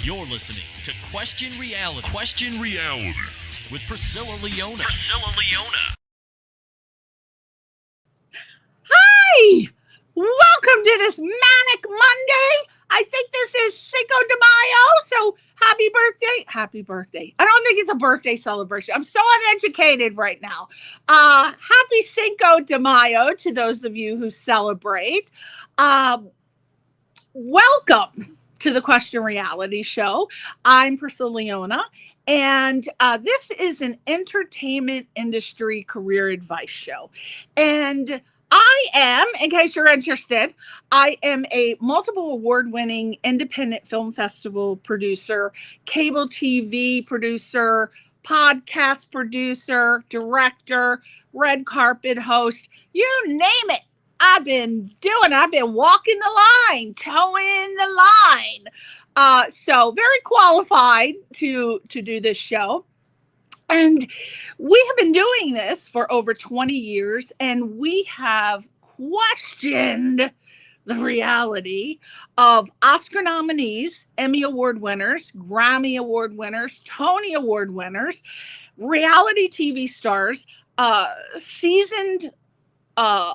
You're listening to Question Reality. Question Reality with Priscilla Leona. Hi! Welcome to this Manic Monday. I think this is Cinco de Mayo, so happy birthday. Happy birthday. I don't think it's a birthday celebration. I'm so uneducated right now. Happy Cinco de Mayo to those of you who celebrate. Welcome to the Question Reality Show. I'm Priscilla Leona, and this is an entertainment industry career advice show. And I am, in case you're interested, I am a multiple award-winning independent film festival producer, cable TV producer, podcast producer, director, red carpet host, you name it. I've been walking the line, towing the line. So very qualified to do this show. And we have been doing this for over 20 years, and we have questioned the reality of Oscar nominees, Emmy Award winners, Grammy Award winners, Tony Award winners, reality TV stars, seasoned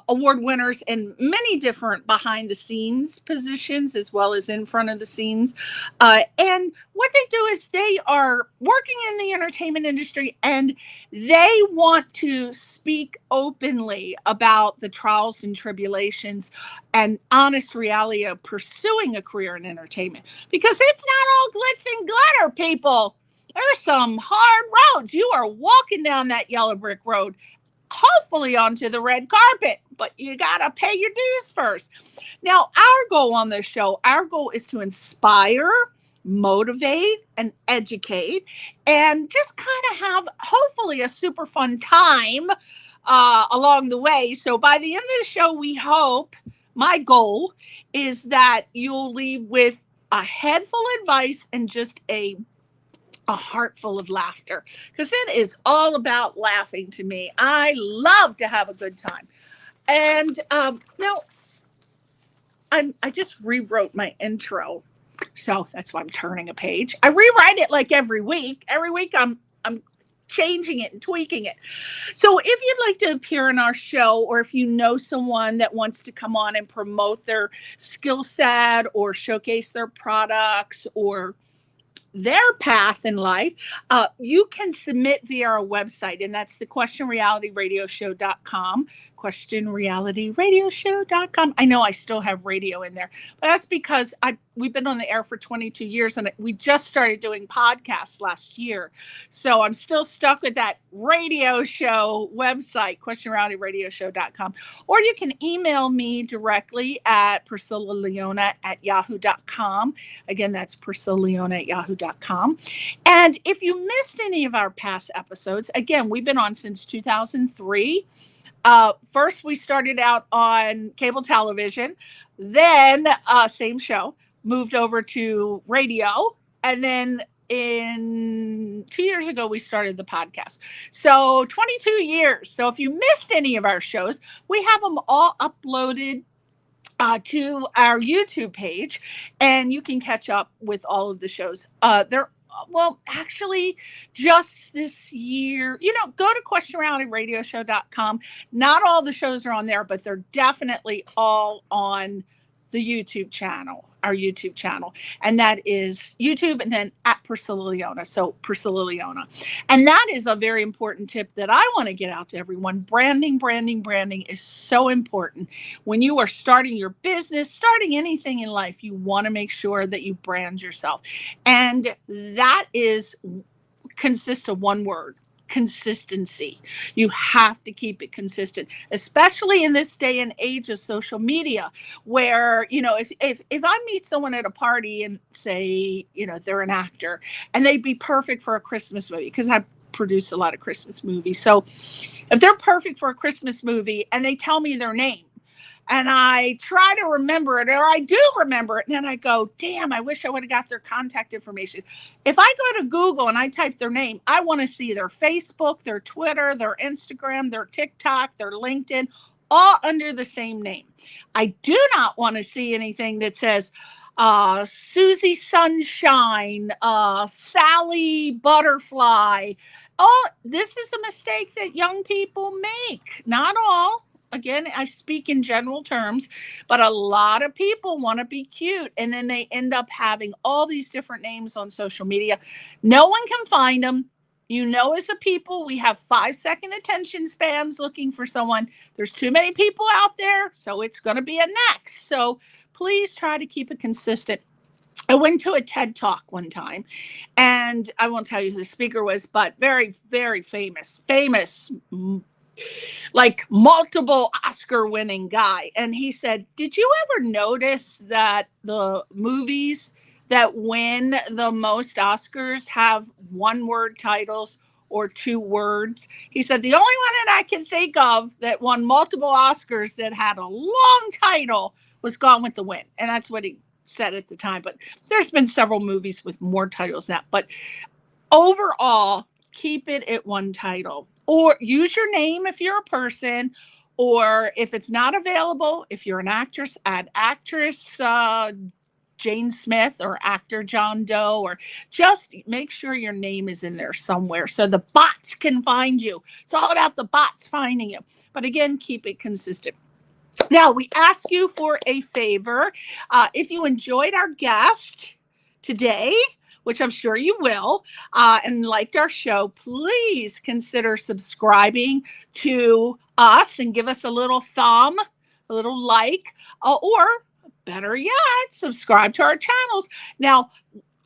award winners in many different behind the scenes positions as well as in front of the scenes. And what they do is they are working in the entertainment industry and they want to speak openly about the trials and tribulations and honest reality of pursuing a career in entertainment, because it's not all glitz and glitter, people. There's some hard roads. You are walking down that yellow brick road, hopefully onto the red carpet, but you gotta pay your dues first. Now, our goal on this show, is to inspire, motivate, and educate, and just kind of have hopefully a super fun time along the way. So by the end of the show, we hope, my goal is that you'll leave with a head full of advice and just a heart full of laughter, because it is all about laughing to me. I love to have a good time. And now I just rewrote my intro, so that's why I'm turning a page. I rewrite it like every week. Every week I'm changing it and tweaking it. So if you'd like to appear in our show, or if you know someone that wants to come on and promote their skill set or showcase their products or their path in life, you can submit via our website, and that's the questionrealityradioshow.com, questionrealityradioshow.com. I know I still have radio in there, but that's because we've been on the air for 22 years, and we just started doing podcasts last year. So I'm still stuck with that radio show website, questionrealityradioshow.com. Or you can email me directly at priscillaleona@yahoo.com. Again, that's priscillaleona@yahoo.com. And if you missed any of our past episodes, again, we've been on since 2003. First, we started out on cable television, then same show, moved over to radio, and then in 2 years ago, we started the podcast. So 22 years. So if you missed any of our shows, we have them all uploaded to our YouTube page, and you can catch up with all of the shows. Actually, just this year, go to questionrealityradioshow.com. Not all the shows are on there, but they're definitely all on the YouTube channel, our YouTube channel. And that is YouTube and then at Priscilla Leona. So Priscilla Leona. And that is a very important tip that I want to get out to everyone. Branding is so important. When you are starting your business, starting anything in life, you want to make sure that you brand yourself. And that consists of one word: consistency. You have to keep it consistent, especially in this day and age of social media, where, if I meet someone at a party and say, they're an actor and they'd be perfect for a Christmas movie, because I produce a lot of Christmas movies. So if they're perfect for a Christmas movie and they tell me their name, and I try to remember it, or I do remember it, and then I go, damn, I wish I would have got their contact information. If I go to Google and I type their name, I want to see their Facebook, their Twitter, their Instagram, their TikTok, their LinkedIn, all under the same name. I do not want to see anything that says, Susie Sunshine, Sally Butterfly. Oh, this is a mistake that young people make. Not all. Again, I speak in general terms, but a lot of people want to be cute, and then they end up having all these different names on social media. No one can find them. You know, as a people, we have 5-second attention spans looking for someone. There's too many people out there, so it's going to be a next. So please try to keep it consistent. I went to a TED Talk one time, and I won't tell you who the speaker was, but very, very famous, like multiple Oscar winning guy. And he said, did you ever notice that the movies that win the most Oscars have one-word titles or 2 words? He said, the only one that I can think of that won multiple Oscars that had a long title was Gone with the Wind. And that's what he said at the time. But there's been several movies with more titles than that. But overall, keep it at one title. Or use your name if you're a person, or if it's not available, if you're an actress, add actress Jane Smith or actor John Doe, or just make sure your name is in there somewhere so the bots can find you. It's all about the bots finding you. But again, keep it consistent. Now, we ask you for a favor. If you enjoyed our guest today, which I'm sure you will, and liked our show, please consider subscribing to us and give us a little thumb, a little like, or better yet, subscribe to our channels. Now,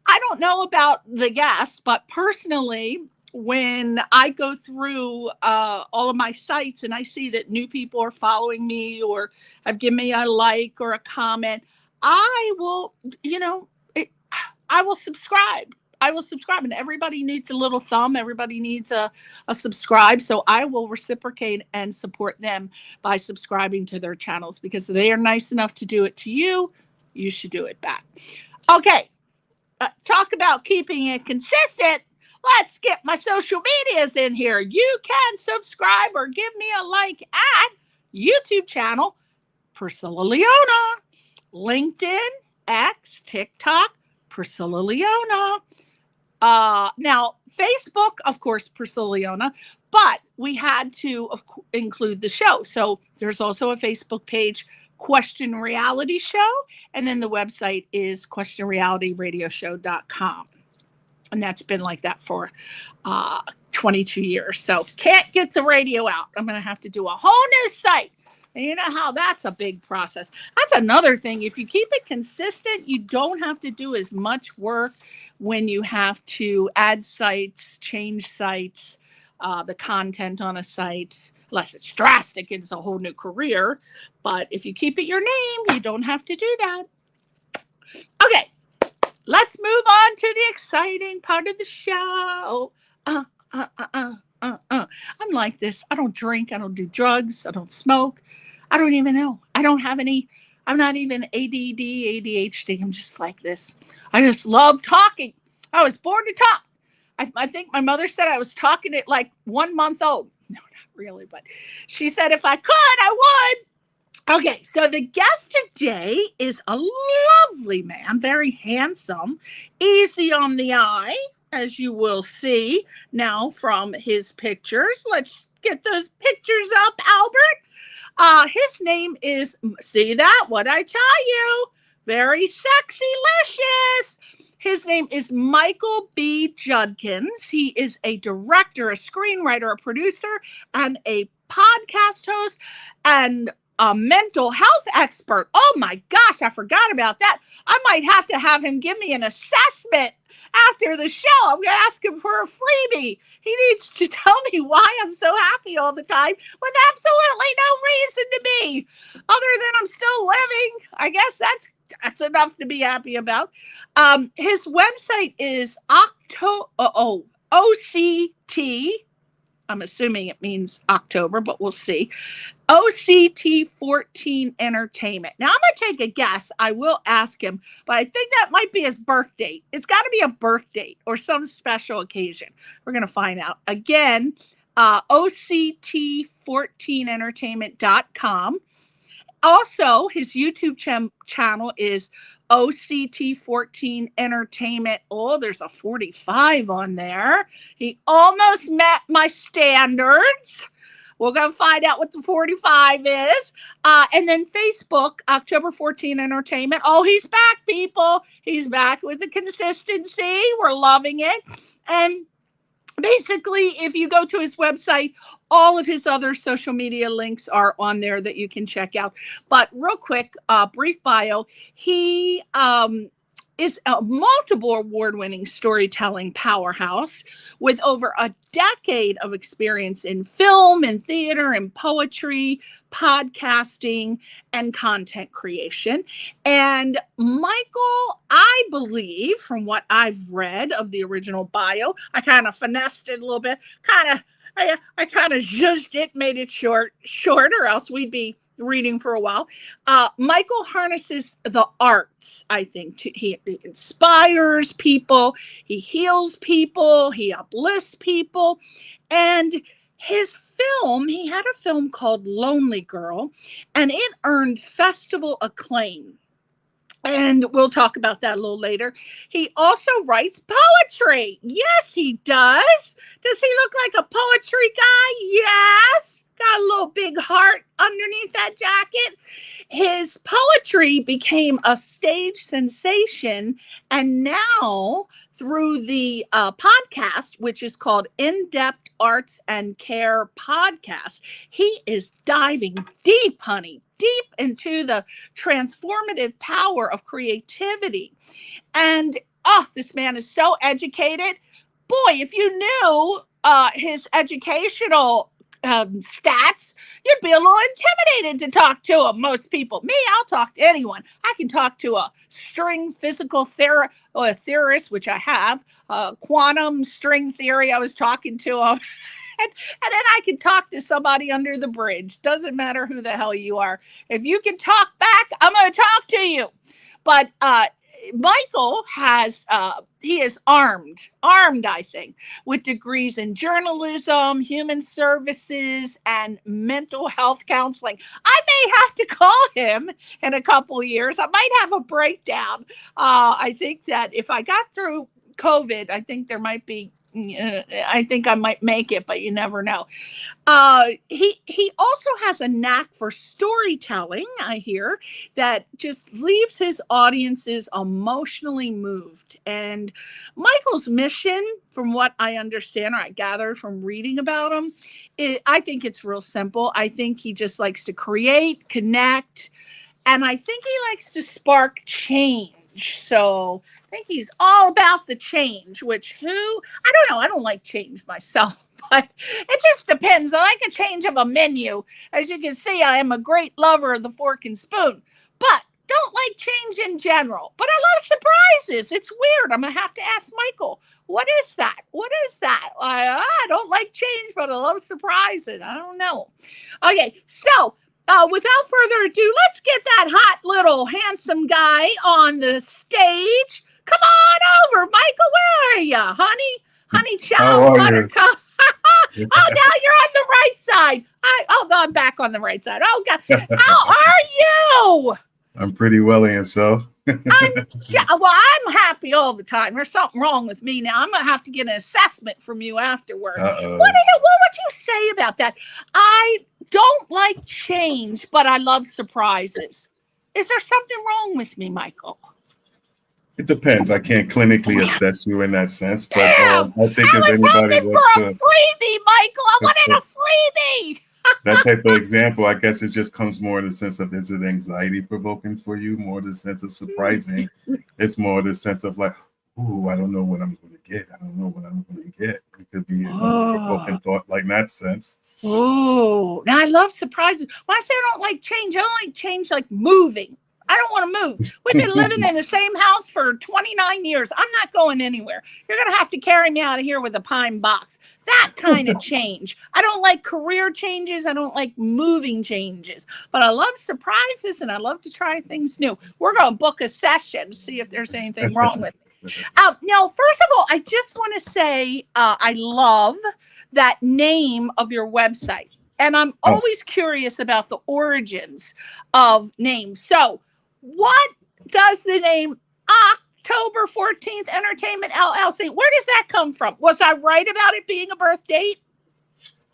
I don't know about the guests, but personally, when I go through all of my sites and I see that new people are following me or have given me a like or a comment, I will, I will subscribe. And everybody needs a little thumb. Everybody needs a subscribe. So I will reciprocate and support them by subscribing to their channels, because they are nice enough to do it to you. You should do it back. Okay. Talk about keeping it consistent. Let's get my social medias in here. You can subscribe or give me a like at YouTube channel, Priscilla Leona, LinkedIn, X, TikTok, Priscilla Leona. Now, Facebook, of course, Priscilla Leona, but we had to include the show. So there's also a Facebook page, Question Reality Show, and then the website is questionrealityradioshow.com. And that's been like that for 22 years. So can't get the radio out. I'm going to have to do a whole new site. And you know how that's a big process. That's another thing. If you keep it consistent, you don't have to do as much work when you have to add sites, change sites, the content on a site, unless it's drastic. It's a whole new career. But if you keep it your name, you don't have to do that. Okay, let's move on to the exciting part of the show. I'm like this. I don't drink. I don't do drugs. I don't smoke. I don't even know. I don't have any. I'm not even ADD, ADHD. I'm just like this. I just love talking. I was born to talk. I think my mother said I was talking at like 1 month old. No, not really, but she said if I could, I would. Okay, so the guest today is a lovely man, very handsome, easy on the eye, as you will see now from his pictures. Let's get those pictures up, Albert. His name is, see that? What'd I tell you? Very sexy-licious. His name is Michael B. Judkins. He is a director, a screenwriter, a producer, and a podcast host, and a mental health expert. Oh my gosh, I forgot about that. I might have to have him give me an assessment after the show. I'm going to ask him for a freebie. He needs to tell me why I'm so happy all the time with absolutely no reason to be, other than I'm still living. I guess that's enough to be happy about. His website is OCT. I'm assuming it means October, but we'll see. OCT 14 Entertainment. Now, I'm going to take a guess. I will ask him, but I think that might be his birth date. It's got to be a birth date or some special occasion. We're going to find out. Again, OCT14entertainment.com. Also, his YouTube channel is OCT14 Entertainment. Oh, there's a 45 on there. He almost met my standards. We're going to find out what the 45 is. And then Facebook, October 14 Entertainment. Oh, he's back, people. He's back with the consistency. We're loving it. And basically, if you go to his website, all of his other social media links are on there that you can check out. But real quick, brief bio. He is a multiple award-winning storytelling powerhouse with over a decade of experience in film and theater and poetry, podcasting, and content creation. And Michael, I believe, from what I've read of the original bio, I kind of finessed it a little bit, I kind of zhuzhed it, made it short, or else we'd be reading for a while. Michael harnesses the arts, I think. He inspires people, he heals people, he uplifts people. And his film, he had a film called Lonely Girl, and it earned festival acclaim. And we'll talk about that a little later. He also writes poetry. Yes, he does. Does he look like a poetry guy? Yes. Got a little big heart underneath that jacket. His poetry became a stage sensation. And now, through the podcast, which is called Indepth Arts and Care Podcast, he is diving deep, honey, deep into the transformative power of creativity. And, this man is so educated. Boy, if you knew his educational stats, you'd be a little intimidated to talk to him. Most people, me, I'll talk to anyone. I can talk to a string physical theorist, which I have, quantum string theory. I was talking to him. And then I can talk to somebody under the bridge. Doesn't matter who the hell you are. If you can talk back, I'm going to talk to you. But Michael he is armed, I think, with degrees in journalism, human services, and mental health counseling. I may have to call him in a couple of years. I might have a breakdown. I think that if I got through COVID, I think there might be, I think I might make it, but you never know. He also has a knack for storytelling, I hear, that just leaves his audiences emotionally moved. And Michael's mission, from what I understand, or I gathered from reading about him, I think it's real simple. I think he just likes to create, connect, and I think he likes to spark change. So I think he's all about the change, which I don't know. I don't like change myself, but it just depends. I like a change of a menu. As you can see, I am a great lover of the fork and spoon, but don't like change in general. But I love surprises. It's weird. I'm going to have to ask Michael, what is that? What is that? I don't like change, but I love surprises. I don't know. Okay, so without further ado, let's get that hot little handsome guy on the stage. Come on over, Michael. Where are you, honey? Honey chow buttercup. Oh, now you're on the right side. No, I'm back on the right side. Oh, God. How are you? I'm pretty well, and so. I'm happy all the time. There's something wrong with me now. I'm going to have to get an assessment from you afterward. What would you say about that? I don't like change, but I love surprises. Is there something wrong with me, Michael? It depends. I can't clinically assess you in that sense, but I think if anybody was for a freebie, Michael, I wanted a freebie. That type of example, I guess it just comes more in the sense of, is it anxiety provoking for you? More the sense of surprising. It's more the sense of like, ooh, I don't know what I'm going to get. I don't know what I'm going to get. It could be a provoking thought like that sense. Oh, now I love surprises. When I say I don't like change like moving. I don't want to move. We've been living in the same house for 29 years. I'm not going anywhere. You're going to have to carry me out of here with a pine box. That kind of change. I don't like career changes. I don't like moving changes. But I love surprises, and I love to try things new. We're going to book a session to see if there's anything wrong with me. Now, first of all, I just want to say I love that name of your website. And I'm always curious about the origins of names. So, what does the name October 14th Entertainment LLC, where does that come from? Was I right about it being a birth date?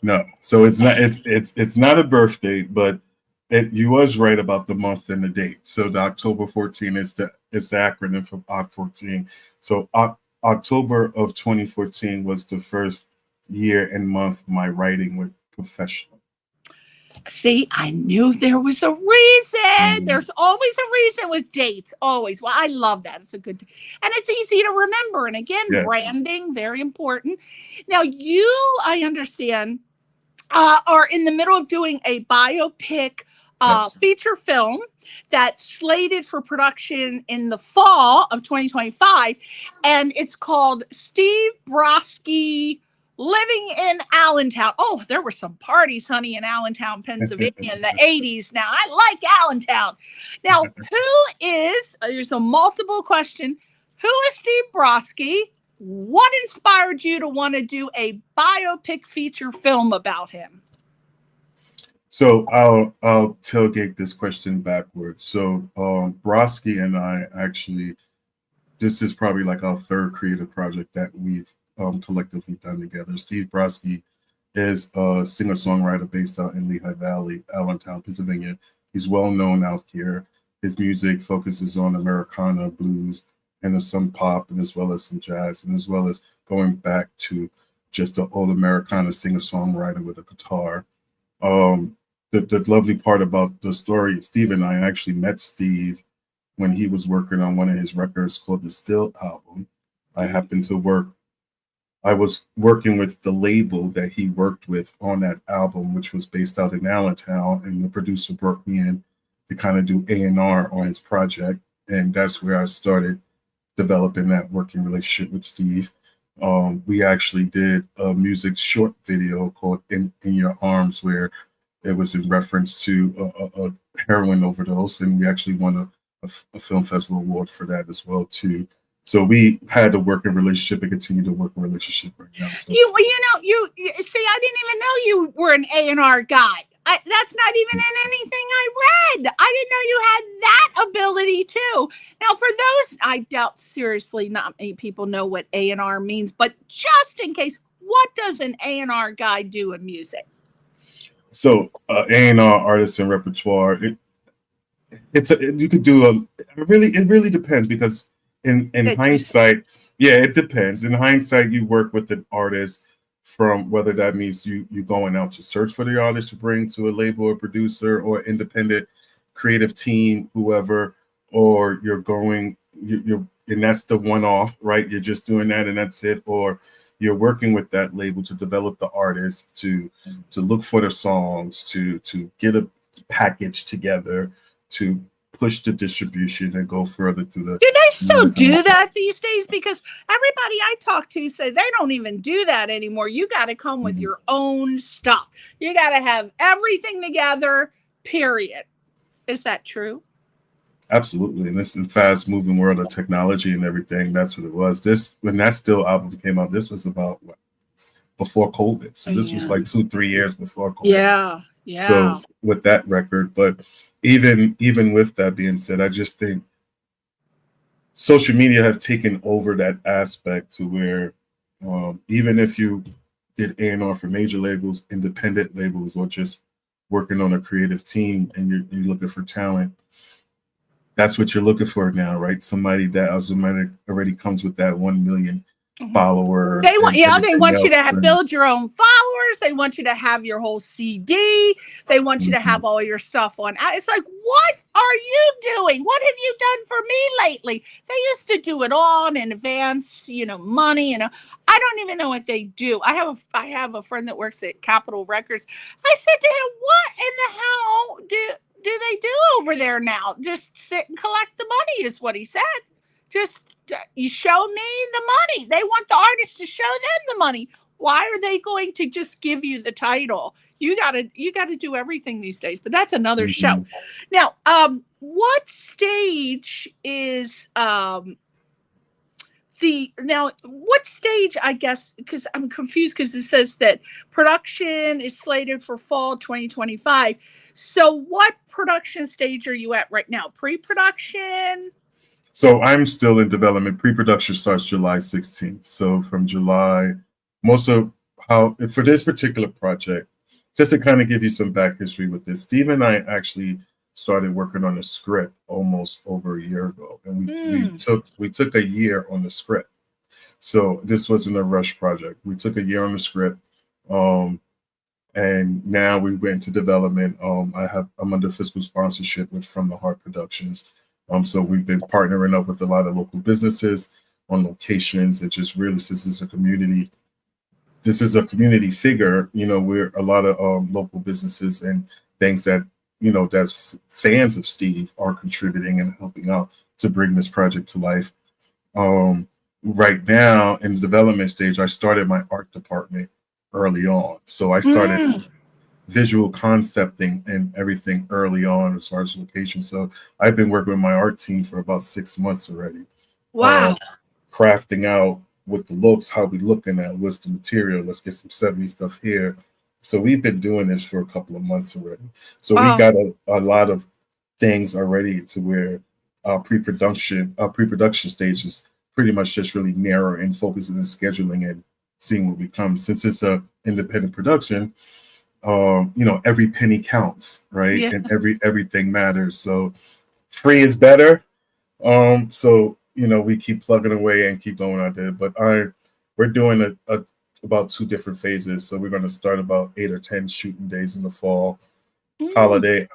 No, so it's not. It's not a birth date, but you was right about the month and the date. So the October 14 is the acronym for OC14. So October of 2014 was the first year and month of my writing with professional. See, I knew there was a reason. There's always a reason with dates, always. Well, I love that. It's a good, and it's easy to remember. And again, branding, very important. Now, I understand, are in the middle of doing a biopic feature film that's slated for production in the fall of 2025. And it's called Steve Broski Living in Allentown. Oh, there were some parties, honey, in Allentown, Pennsylvania in the 80s. Now, I like Allentown. Now, there's a multiple question. Who is Steve Broski? What inspired you to want to do a biopic feature film about him? So I'll tailgate this question backwards. So Broski and I actually, this is probably like our third creative project that we've collectively done together. Steve Broski is a singer-songwriter based out in Lehigh Valley, Allentown, Pennsylvania. He's well known out here. His music focuses on Americana, blues, and some pop, and as well as some jazz, and as well as going back to just an old Americana singer-songwriter with a guitar. The lovely part about the story, Steve and I actually met Steve when he was working on one of his records called the Still album. I was working with the label that he worked with on that album, which was based out in Allentown, and the producer brought me in to kind of do A&R on his project, and that's where I started developing that working relationship with Steve. We actually did a music short video called In Your Arms, where it was in reference to a heroin overdose, and we actually won a film festival award for that as well too. So we had a working relationship and continue to work a relationship right now. So. You see, I didn't even know you were an A&R guy. That's not even in anything I read. I didn't know you had that ability too. Now, for those, I doubt seriously not many people know what A&R means, but just in case, what does an A&R guy do in music? So A&R, artists and repertoire, it really depends, because in hindsight, it depends. In hindsight, you work with an artist, from whether that means you going out to search for the artist to bring to a label or producer or independent creative team, whoever, or you're and that's the one-off, right? You're just doing that and that's it, or you're working with that label to develop the artist, to look for the songs, to get a package together, to push the distribution and go further through the. Do they still do that these days? Because everybody I talk to say they don't even do that anymore. You got to come with your own stuff. You got to have everything together, period. Is that true? Absolutely. And this is a fast moving world of technology and everything. That's what it was. When that Still album came out, this was about before COVID. So this was like 2-3 years before COVID. Yeah. So with that record, but even with that being said, I just think social media have taken over that aspect to where even if you did A&R for major labels, independent labels, or just working on a creative team and you're looking for talent, that's what you're looking for now, right? Somebody that already comes with that 1 million followers. They want you to build your own followers. They want you to have your whole CD. They want you to have all your stuff on. It's like, what are you doing? What have you done for me lately? They used to do it all in advance, money. I don't even know what they do. I have a friend that works at Capitol Records. I said to him, what in the hell do they do over there now? Just sit and collect the money is what he said. Just you show me the money. They want the artist to show them the money. Why are they going to just give you the title? You gotta do everything these days. But that's another show. Now, what stage is what stage, I guess, because I'm confused because it says that production is slated for fall 2025. So what production stage are you at right now? Pre-production? So I'm still in development. Pre-production starts July 16th. So from July, most of how for this particular project, just to kind of give you some back history with this, Steve and I actually started working on a script almost over a year ago, and we took a year on the script. So this wasn't a rush project. We took a year on the script, and now we went into development. I'm under fiscal sponsorship with From the Heart Productions. So we've been partnering up with a lot of local businesses on locations. It just really, since it's a community, this is a community figure. You know, we're a lot of local businesses and things that, you know, that's fans of Steve are contributing and helping out to bring this project to life. Right now in the development stage, I started my art department early on. So I started visual concepting and everything early on as far as location. So I've been working with my art team for about 6 months already. Wow. Crafting out with the looks, how we looking at what's the material. Let's get some 70s stuff here. So we've been doing this for a couple of months already. So we got a lot of things already to where our pre-production stage is pretty much just really narrow and focusing and scheduling and seeing what we come. Since it's a independent production, you know, every penny counts, right? Yeah. And everything matters. So free is better. So, you know, we keep plugging away and keep going out there. But we're doing about 2 different phases. So we're going to start about 8 or 10 shooting days in the fall. Holiday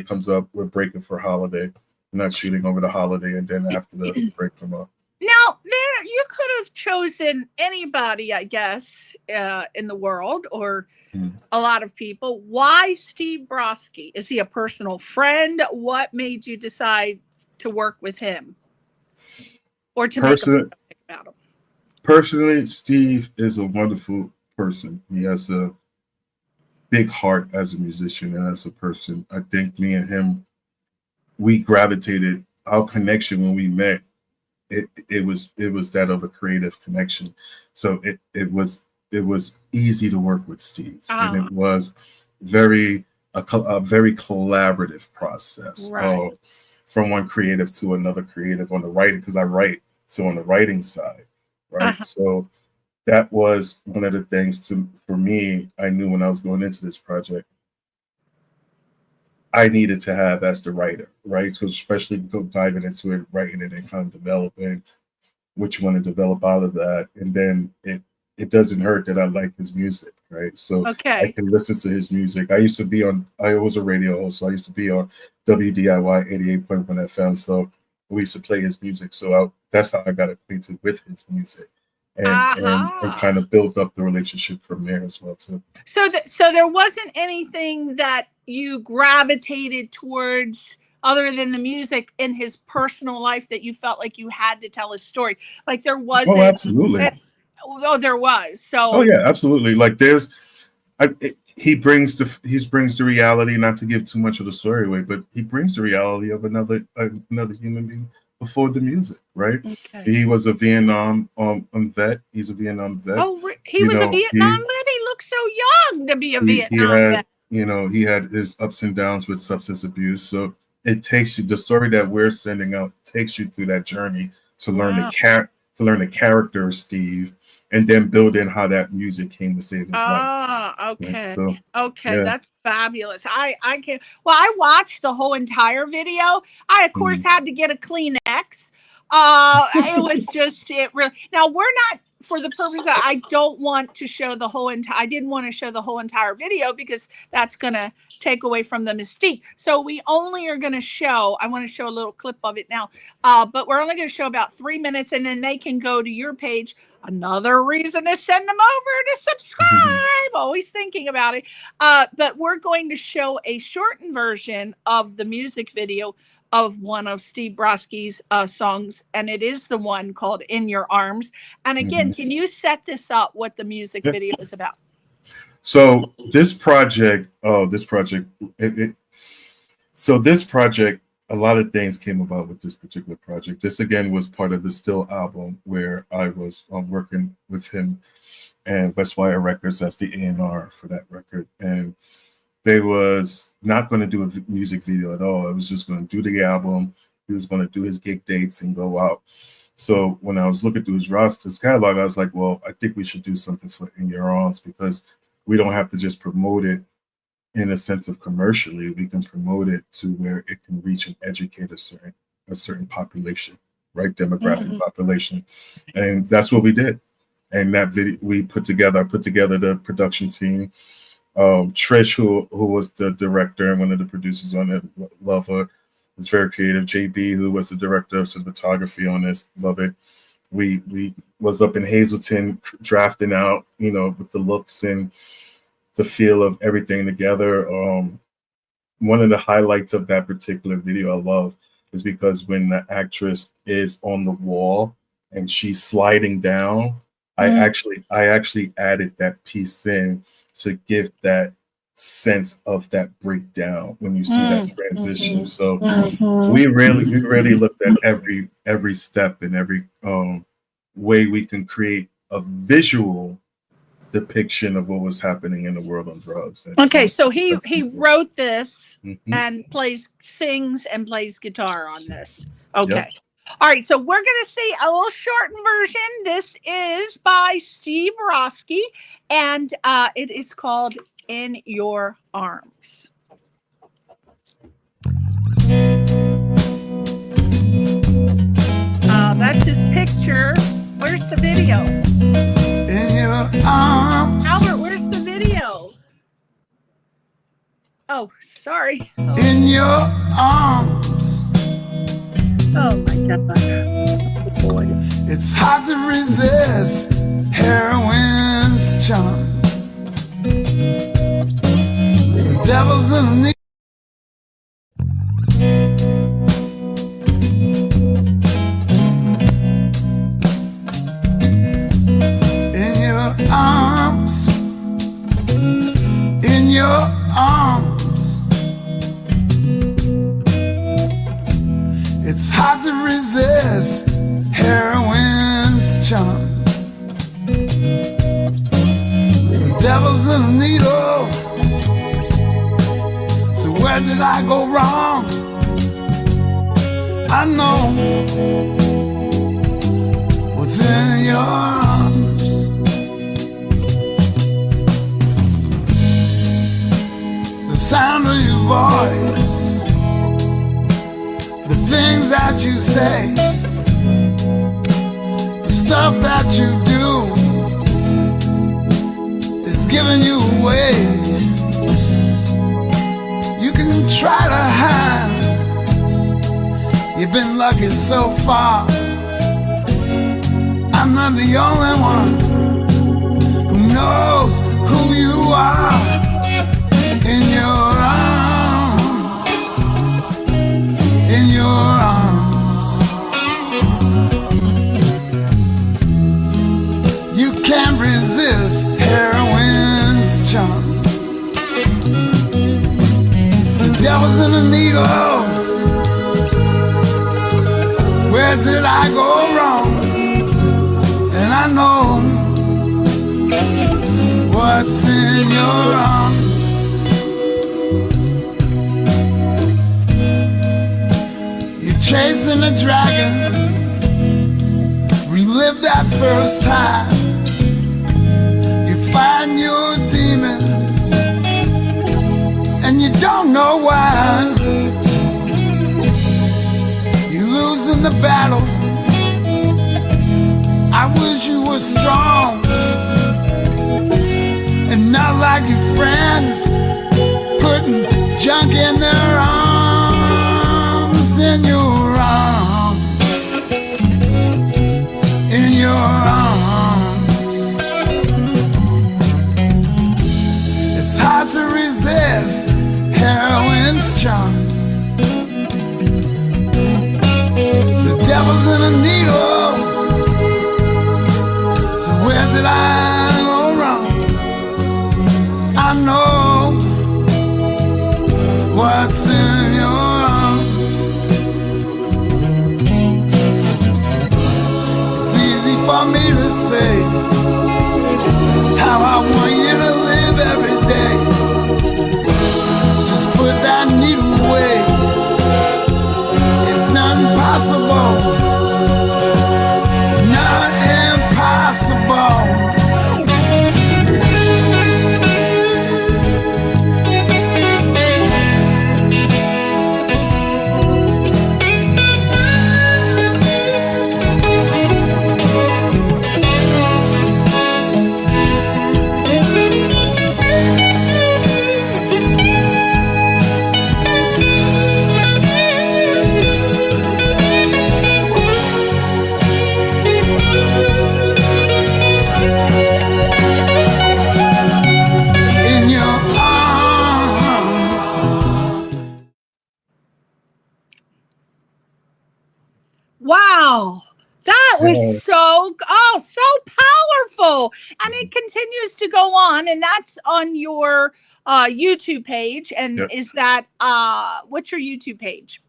comes up, we're breaking for holiday. We're not shooting over the holiday, and then after the break come up. Now, you could have chosen anybody, I guess, in the world, or a lot of people. Why Steve Broski? Is he a personal friend? What made you decide to work with him, or to make a project about him? Personally, Steve is a wonderful person. He has a big heart as a musician and as a person. I think me and him, we gravitated. Our connection when we met, it was that of a creative connection. So it was easy to work with Steve, and it was a very collaborative process. Right. From one creative to another creative on the writing, because I write, so on the writing side, right? So that was one of the things for me. I knew when I was going into this project, I needed to have as the writer, right? So especially go diving into it, writing it, and kind of developing what you want to develop out of that. And then it doesn't hurt that I like his music, right? So I can listen to his music. I was a radio host, so I used to be on WDIY 88.1 FM. So we used to play his music. So that's how I got acquainted with his music. And kind of build up the relationship from there as well too. So there wasn't anything that you gravitated towards other than the music in his personal life that you felt like you had to tell a story. Like there wasn't. Oh, absolutely. There was. So. Oh yeah, absolutely. Like he brings the reality. Not to give too much of the story away, but he brings the reality of another human being before the music, right? Okay. He was a Vietnam vet. He's a Vietnam vet. Oh, he was a Vietnam vet? He looked so young to be a Vietnam vet. You know, he had his ups and downs with substance abuse. So it takes you, the story that we're sending out takes you through that journey to learn the character of Steve, and then build in how that music came to save his life. Okay. Yeah, so, That's fabulous. I can. Well, I watched the whole entire video. I of course had to get a Kleenex. It was just really. Now we're not, for the purpose that I don't want to show the whole entire. I didn't want to show the whole entire video because that's gonna take away from the mystique. So we only are going to show. I want to show a little clip of it now, but we're only going to show about 3 minutes, and then they can go to your page. Another reason to send them over to subscribe. Always thinking about it. But we're going to show a shortened version of the music video of one of Steve Broski's songs, and it is the one called "In Your Arms." And again, can you set this up? What the music video is about? So this project, a lot of things came about with this particular project. This again was part of the Still album where I was working with him and Westwire Records as the A&R for that record. And they was not going to do a music video at all. I was just going to do the album He was going to do his gig dates and go out. So when I was looking through his catalog, I was like, well, I think we should do something for In Your Arms, because we don't have to just promote it in a sense of commercially. We can promote it to where it can reach and educate a certain population, right? Demographic population. And that's what we did. And that video I put together the production team. Trish, who was the director and one of the producers on it, love her. It's very creative. JB, who was the director of cinematography on this, love it. We was up in Hazleton drafting out, with the looks and the feel of everything together. One of the highlights of that particular video I love is because when the actress is on the wall and she's sliding down, I actually added that piece in to give that sense of that breakdown when you see that transition. So we really looked at every step and every way we can create a visual depiction of what was happening in the world on drugs. Okay, so he wrote this and sings and plays guitar on this. Okay. Yep. All right, so we're going to see a little shortened version. This is by Steve Broski, and it is called In Your Arms. That's his picture. Where's the video? In your arms. Albert, where's the video? Oh, sorry. In your arms. Oh my God. Boy. It's hard to resist heroin's charm. The devil's in the in your arms. In your arms. It's hard to resist heroin's charm. The devil's in a needle. So where did I go wrong? I know what's in your arms. The sound of your voice, the things that you say, the stuff that you do is giving you away. You can try to hide, you've been lucky so far. I'm not the only one who knows who you are. In your arms. In your arms, you can't resist heroin's charm. The devil's in a needle. Where did I go wrong? And I know what's in your arms. Chasing a dragon, relive that first time. You find your demons, and you don't know why. You lose in the battle. I wish you were strong, and not like your friends, putting junk in their arms. In your arms, in your arms, it's hard to resist heroin's charm. The devil's in a needle. So where did I go wrong? I know what's in your arms. For me to say how I want you to live every day. Just put that needle away. It's not impossible. Not impossible. In your arms. Wow. That was Yeah. so powerful. And it continues to go on, and that's on your YouTube page. And Yep. is that what's your YouTube page?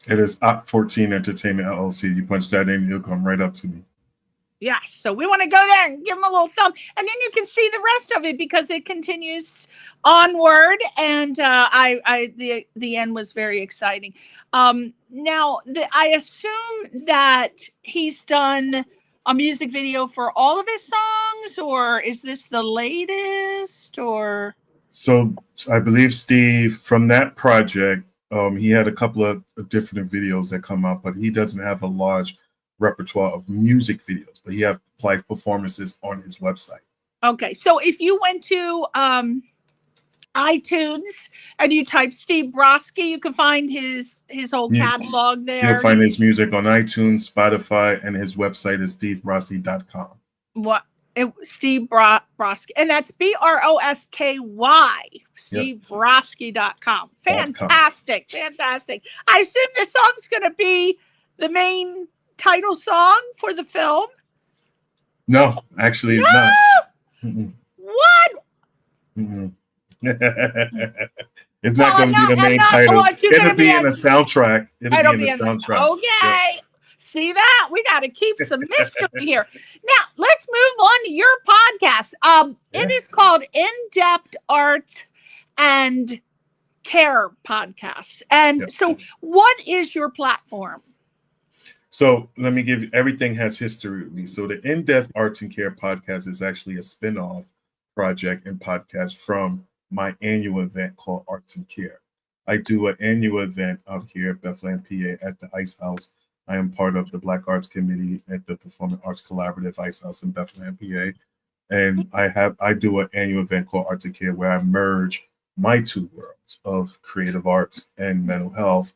It is OP14 Entertainment LLC. You punch that in, you'll come right up to me. Yes. So we want to go there and give them a little thumb, and then you can see the rest of it because it continues onward. And the end was very exciting. Now I assume that he's done a music video for all of his songs, or is this the latest? Or So I believe Steve, from that project, he had a couple of different videos that come out, but he doesn't have a large repertoire of music videos, but he has live performances on his website. okay, so if you went to iTunes and you type Steve Broski, you can find his whole Yeah. catalog there. You'll find his music on iTunes, Spotify, and his website is stevebroski.com. Steve Broski, and that's Brosky, stevebroski.com. Fantastic. I assume this song's going to be the main title song for the film. No, actually, it's not. Mm-mm. What? Mm-mm. It's not going to be the main title. It'll be in a soundtrack. It'll be in the soundtrack. Okay. Yeah. See that? We got to keep some mystery here. Now, let's move on to your podcast. It is called Indepth Art and Care Podcast. And so what is your platform? So let me give you, everything has history with me. So the Indepth Arts and Care Podcast is actually a spin-off project and podcast from my annual event called Arts and Care. I do an annual event out here at Bethlehem, PA at the Ice House. I am part of the Black Arts Committee at the Performing Arts Collaborative Ice House in Bethlehem, PA. And I do an annual event called Arts and Care where I merge my two worlds of creative arts and mental health.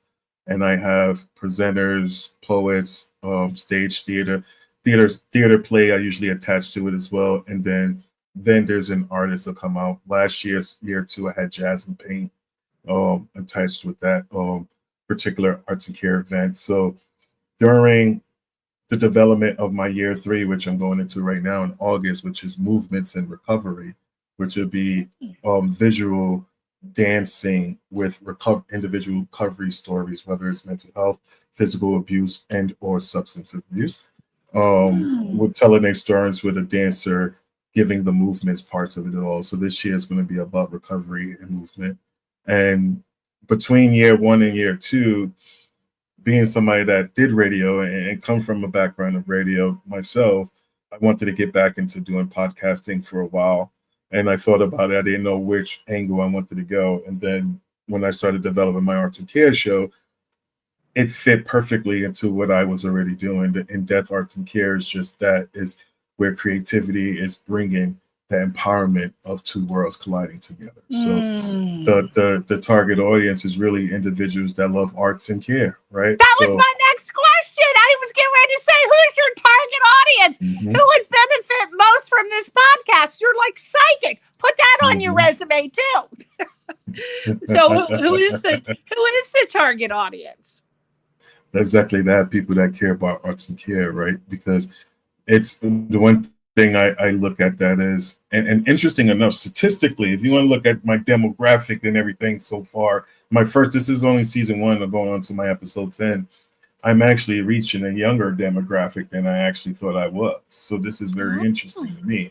And I have presenters, poets, stage theater play. I usually attach to it as well. And then there's an artist that come out. Last year too, I had jazz and paint attached with that particular Arts and Care event. So during the development of my year 3, which I'm going into right now in August, which is movements and recovery, which would be visual dancing with individual recovery stories, whether it's mental health, physical abuse, and or substance abuse. We're telling their stories with a dancer giving the movements parts of it all. So this year is going to be about recovery and movement. And between year 1 and year 2, being somebody that did radio and come from a background of radio myself, I wanted to get back into doing podcasting for a while. And I thought about it. I didn't know which angle I wanted to go. And then when I started developing my Arts and Care show, it fit perfectly into what I was already doing. The Indepth Arts and Care is just that, is where creativity is bringing the empowerment of two worlds colliding together. So the target audience is really individuals that love arts and care, right? That was my next question. I was getting ready to say, who's your target audience? Who would benefit most from this podcast? You're like psychic. Put that on your resume too. So who is the target audience? Exactly that. People that care about arts and care, right? Because it's the one thing I look at that is, and interesting enough, statistically, if you want to look at my demographic and everything so far, this is only season 1, I'm going on to my episode 10. I'm actually reaching a younger demographic than I actually thought I was. So this is very interesting to me.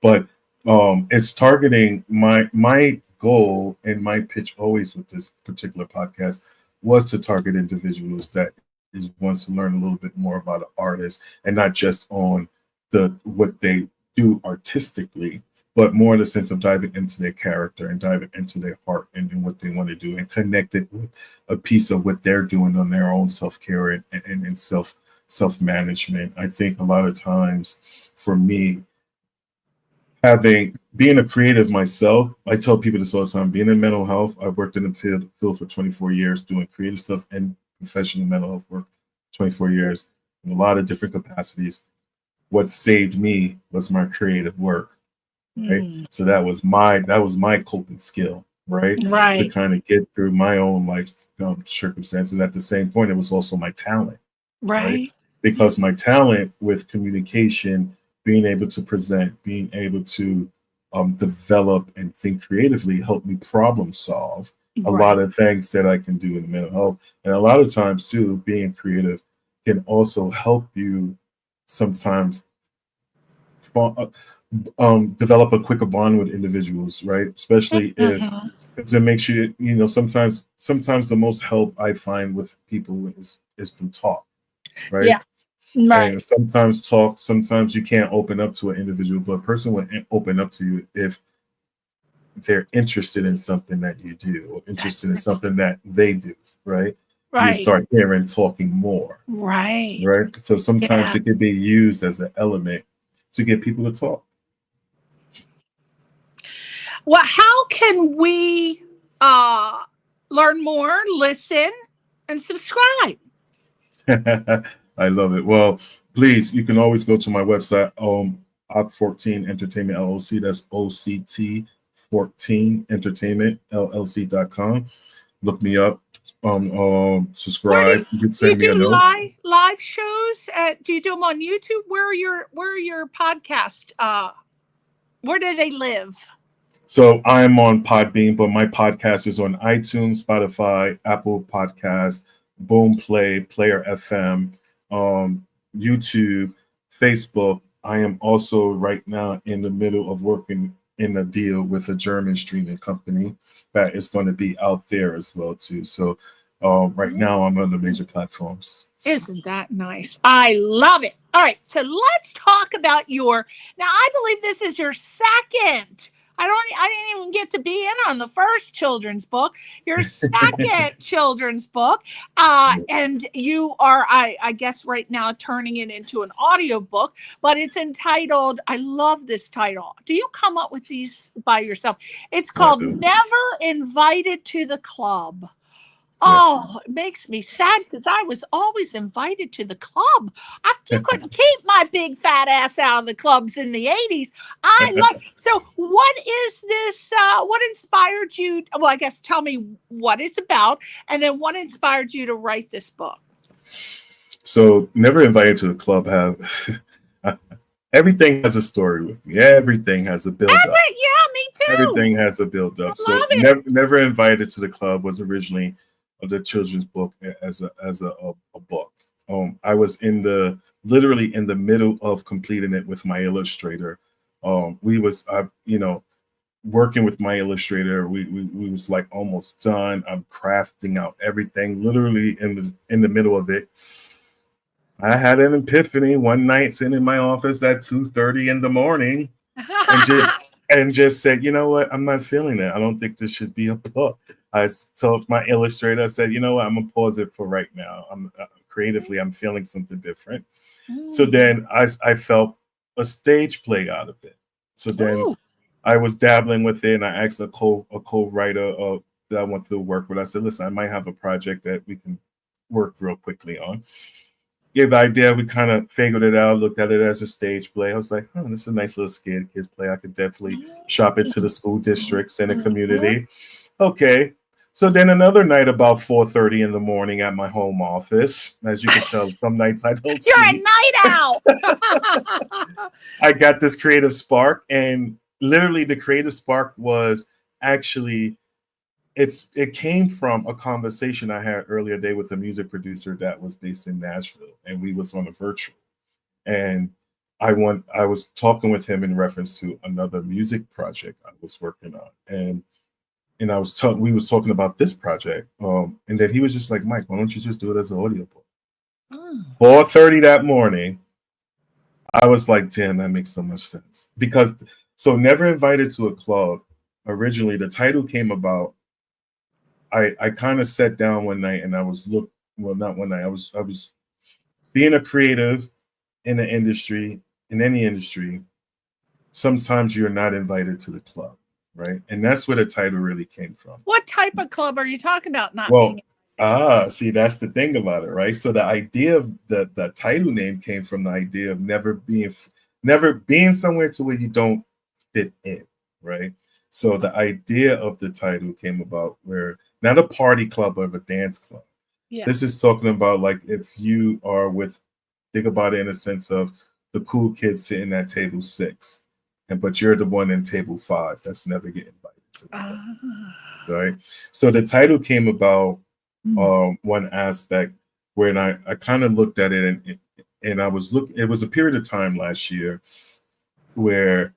But it's targeting my goal and my pitch always with this particular podcast was to target individuals that wants to learn a little bit more about an artist, and not just on what they do artistically, but more in the sense of diving into their character and diving into their heart and what they want to do, and connect it with a piece of what they're doing on their own self-care and self-management. I think a lot of times for me, being a creative myself, I tell people this all the time, being in mental health, I've worked in the field for 24 years doing creative stuff and professional mental health work, 24 years in a lot of different capacities. What saved me was my creative work, right? So that was my coping skill, right? To kind of get through my own life circumstances. At the same point, it was also my talent, right? Because my talent with communication, being able to present, being able to develop and think creatively helped me problem solve a lot of things that I can do in mental health. And a lot of times too, being creative can also help you sometimes develop a quicker bond with individuals, right? Especially if it makes you, sometimes the most help I find with people is through talk, right? Yeah. Right. And sometimes you can't open up to an individual, but a person will open up to you if they're interested in something that you do, or interested in something that they do, right? You start hearing talking more. Right. So sometimes it can be used as an element to get people to talk. Well, how can we learn more, listen, and subscribe? I love it. Well, please, you can always go to my website, OCT14 Entertainment LLC. That's OCT14 Entertainment LLC.com. Look me up. Subscribe. You can send me a note. Live shows. Do you do them on YouTube? Where are your podcast? Where do they live? So I'm on Podbean, but my podcast is on iTunes, Spotify, Apple Podcasts, Boomplay, Player FM, YouTube, Facebook. I am also right now in the middle of working in a deal with a German streaming company that is going to be out there as well too. So right now I'm on the major platforms. Isn't that nice? I love it. All right, so let's talk about now I believe this is your second. I didn't even get to be in on the first children's book. Your second children's book, and you are, I guess, right now turning it into an audiobook. But it's entitled. I love this title. Do you come up with these by yourself? It's called "Never Invited to the Club." Oh, it makes me sad because I was always invited to the club. You couldn't keep my big fat ass out of the clubs in the 80s. So what is this? What inspired you? Well, I guess tell me what it's about, and then what inspired you to write this book? So Never Invited to the Club everything has a story with me. Everything has a build-up. Yeah, me too. Everything has a build-up. So Never Invited to the Club was originally the children's book as a book. I was literally in the middle of completing it with my illustrator. Working with my illustrator. We was like almost done. I'm crafting out everything, literally in the middle of it. I had an epiphany one night sitting in my office at 2:30 in the morning and just said, you know what? I'm not feeling it. I don't think this should be a book. I told my illustrator, I said, you know what, I'm going to pause it for right now. Creatively, I'm feeling something different. So then I felt a stage play out of it. So then I was dabbling with it, and I asked a co-writer that I wanted to work with. I said, listen, I might have a project that we can work real quickly on. Gave the idea, we kind of figured it out, looked at it as a stage play. I was like, oh, this is a nice little scared kids play. I could definitely shop it to the school districts and the community. Okay. So then another night about 4:30 in the morning at my home office, as you can tell, some nights I don't sleep. You're a night owl. I got this creative spark, and literally the creative spark was actually, it came from a conversation I had earlier today with a music producer that was based in Nashville, and we was on a virtual. And I was talking with him in reference to another music project I was working on. And we was talking about this project, and then he was just like, Mike, why don't you just do it as an audiobook? 4:30 that morning, I was like, damn, that makes so much sense. Because, so Never Invited to a Club, originally, the title came about, I kind of sat down one night and I was not one night, I was being a creative in the industry, in any industry, sometimes you're not invited to the club, right? And that's where the title really came from. What type of club are you talking about? See, that's the thing about it, right? So the idea of the title name came from the idea of never being somewhere to where you don't fit in, right? So the idea of the title came about where not a party club or a dance club. Yeah. This is talking about like if you are think about it in a sense of the cool kids sitting at table 6, but you're the one in table 5 that's never getting invited to the club, right? So the title came about one aspect where I kind of looked at it and I was it was a period of time last year where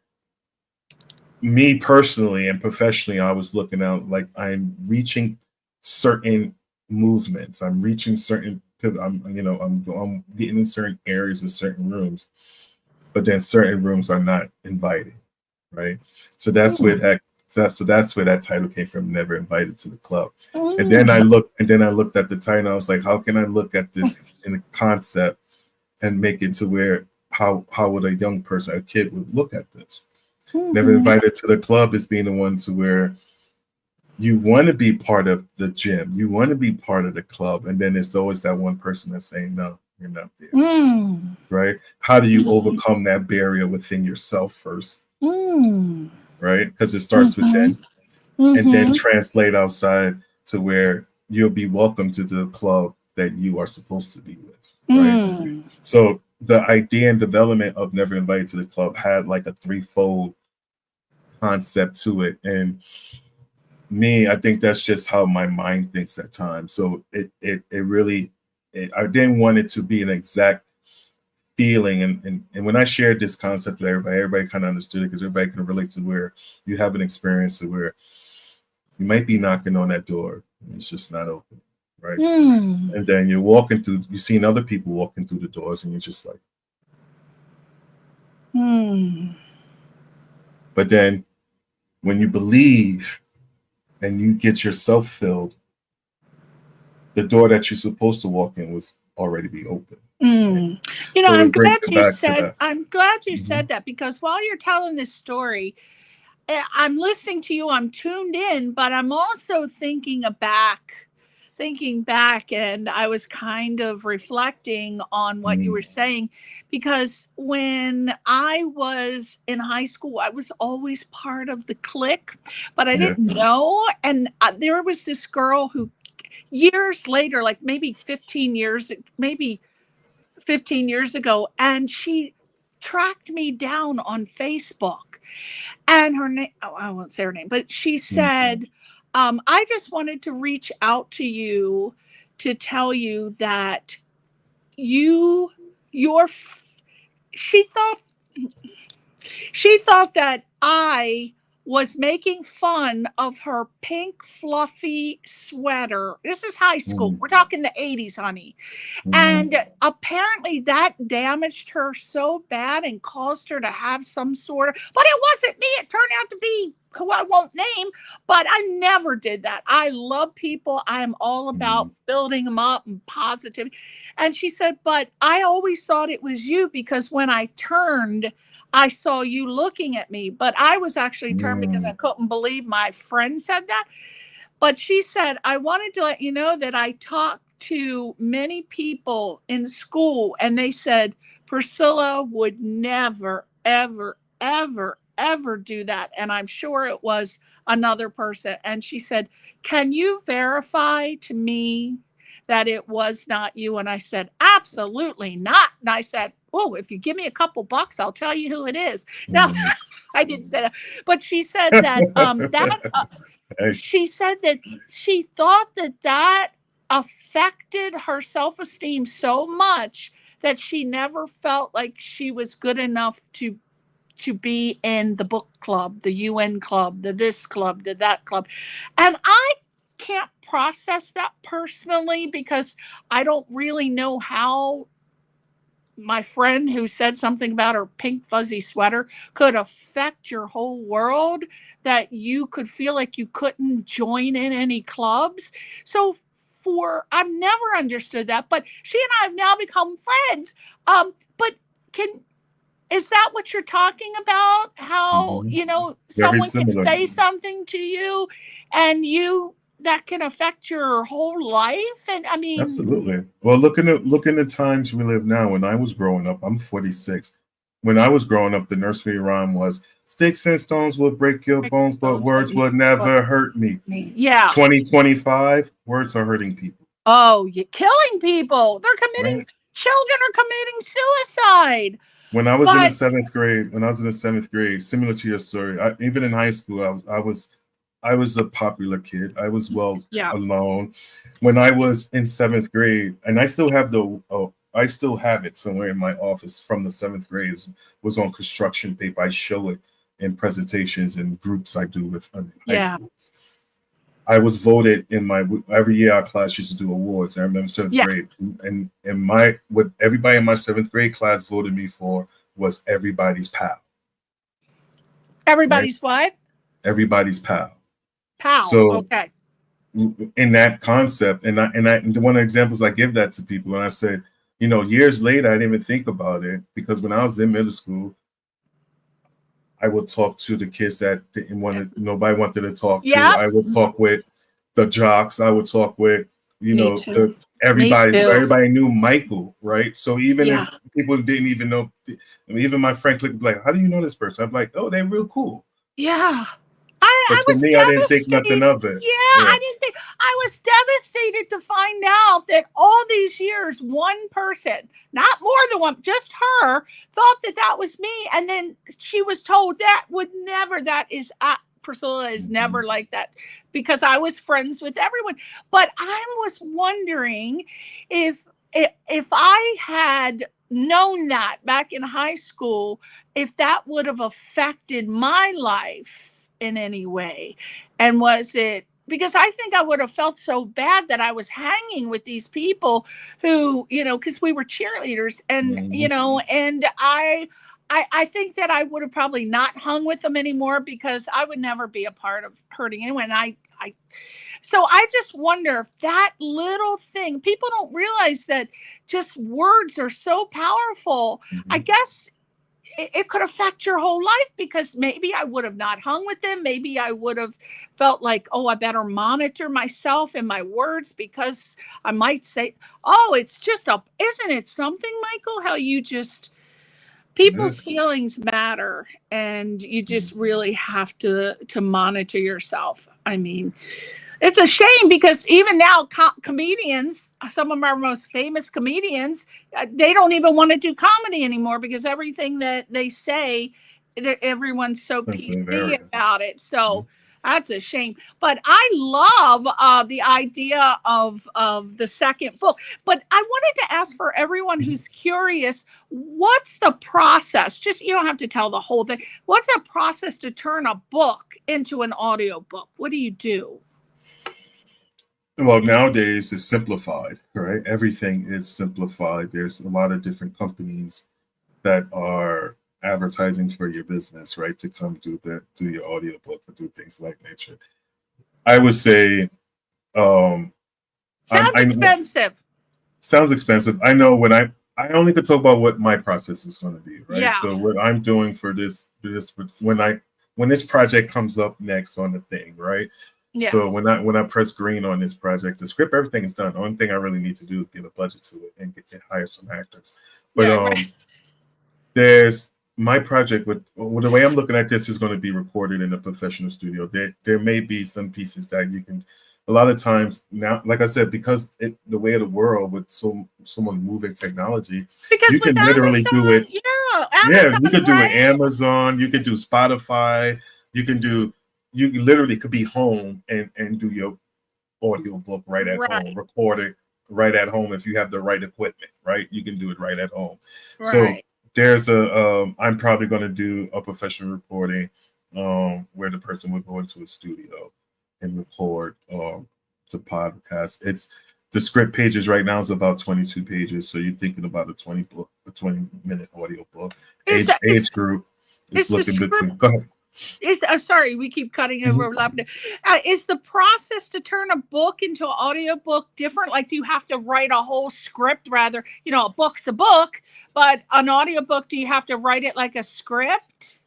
me personally and professionally, I was looking out like I'm reaching certain movements. I'm reaching certain, I'm getting in certain areas in certain rooms, but then certain rooms are not inviting, right? So that's where that title came from, Never Invited to the Club. And then I looked at the title and I was like, how can I look at this in a concept and make it to where how would a young person, a kid would look at this? Never Invited to the Club is being the one to where you want to be part of the gym, you want to be part of the club, and then there's always that one person that's saying, no, you're not there, right? How do you overcome that barrier within yourself first, right? Because it starts within, and then translate outside to where you'll be welcome to the club that you are supposed to be with, right? So the idea and development of Never Invited to the Club had like a threefold concept to it, and me, I think that's just how my mind thinks at times. So it really, I didn't want it to be an exact feeling, and when I shared this concept with everybody kind of understood it, because everybody can relate to where you have an experience to where you might be knocking on that door and it's just not open, right? And then you're walking through, you've seen other people walking through the doors and you're just like, but then when you believe and you get yourself filled, the door that you're supposed to walk in was already be open. You know, I'm glad you said that, because while you're telling this story, I'm listening to you, I'm tuned in, but I'm also thinking back, and I was kind of reflecting on what you were saying, because when I was in high school, I was always part of the clique, but I didn't know. And there was this girl who years later, like maybe 15 years ago, and she tracked me down on Facebook, and her name, I won't say her name, but she said, I just wanted to reach out to you to tell you that she thought that I was making fun of her pink fluffy sweater. This is high school. We're talking the 80s, honey. And apparently that damaged her so bad and caused her to have some sort of, but it wasn't me. It turned out to be who I won't name, but I never did that. I love people. I am all about building them up and positivity. And she said, but I always thought it was you, because when I turned, I saw you looking at me, but I was actually turned because I couldn't believe my friend said that. But she said, I wanted to let you know that I talked to many people in school, and they said Priscilla would never, ever, ever, ever do that. And I'm sure it was another person. And she said, can you verify to me that it was not you? And I said, absolutely not. And I said, oh, if you give me a couple bucks, I'll tell you who it is. Now, I didn't say that, but she said that she said that she thought that affected her self-esteem so much that she never felt like she was good enough to be in the book club, the UN club, the this club, the that club. And I can't process that personally because I don't really know how my friend who said something about her pink fuzzy sweater could affect your whole world, that you could feel like you couldn't join in any clubs. So I've never understood that, but she and I have now become friends. But is that what you're talking about? How, Very someone can similar. say something to you and that can affect your whole life? And I mean, Absolutely. Well, look in the times we live now. When I was growing up, I'm 46. When I was growing up, the nursery rhyme was "Sticks and stones will break your bones, but words will never hurt me." Yeah. 2025, words are hurting people. Oh, you're killing people. Right? Children are committing suicide. When I was in the seventh grade, similar to your story, even in high school, I was a popular kid. I was known. When I was in seventh grade, and I still have it somewhere in my office from the seventh grade. It was on construction paper. I show it in presentations and groups I do with high school. I was voted every year our class used to do awards. I remember seventh grade, and what everybody in my seventh grade class voted me for was everybody's pal. Everybody's what? Everybody's pal. Pal. So okay. In that concept, and one of the examples I give that to people, and I say, years later, I didn't even think about it because when I was in middle school, I would talk to the kids that nobody wanted to talk to. I would talk with the jocks. I would talk with, everybody knew Michael, right? So even if people didn't even know, even my friend would be like, "How do you know this person?" I'm like, "Oh, they're real cool." Yeah. But to me, I didn't think nothing of it. Yeah, I didn't think. I was devastated to find out that all these years, one person, not more than one, just her, thought that was me. And then she was told Priscilla is never like that, because I was friends with everyone. But I was wondering if I had known that back in high school, if that would have affected my life in any way. And was it because I think I would have felt so bad that I was hanging with these people who, because we were cheerleaders, and and I think that I would have probably not hung with them anymore, because I would never be a part of hurting anyone. So I just wonder if that little thing, people don't realize that just words are so powerful. I guess it could affect your whole life, because maybe I would have not hung with them. Maybe I would have felt like, oh, I better monitor myself and my words, because I might say, oh, it's just isn't it something, Michael, how you just, people's feelings matter, and you just really have to monitor yourself. I mean, it's a shame, because even now comedians, some of our most famous comedians, they don't even want to do comedy anymore, because everything that they say, everyone's so PC about it. So that's a shame. But I love the idea of the second book. But I wanted to ask, for everyone who's curious, what's the process? Just, you don't have to tell the whole thing. What's the process to turn a book into an audio book? What do you do? Well, nowadays it's simplified, right? Everything is simplified. There's a lot of different companies that are advertising for your business, right? To come do your audiobook or do things like nature. I would say, sounds expensive. Sounds expensive. I know when I only could talk about what my process is going to be, right? Yeah. So what I'm doing for this when this project comes up next on the thing, right? Yeah. So when I press green on this project, the script, everything is done. The only thing I really need to do is get a budget to it and hire some actors. But there's my project with the way I'm looking at this is going to be recorded in a professional studio. There may be some pieces that you can. A lot of times now, like I said, because the way of the world with so much moving technology, you can literally do it. Amazon, you could do it Amazon. You could do Spotify. You literally could be home and do your audio book right at home, record it right at home if you have the right equipment, right? You can do it right at home. Right. So there's I'm probably going to do a professional recording where the person would go into a studio and record podcast. It's the script pages right now is about 22 pages. So you're thinking about a 20-minute audio book. Age group is looking between. Go ahead. Sorry, we keep cutting over. Is the process to turn a book into an audio book different? Like, do you have to write a whole script rather? A book's a book, but an audio book, do you have to write it like a script?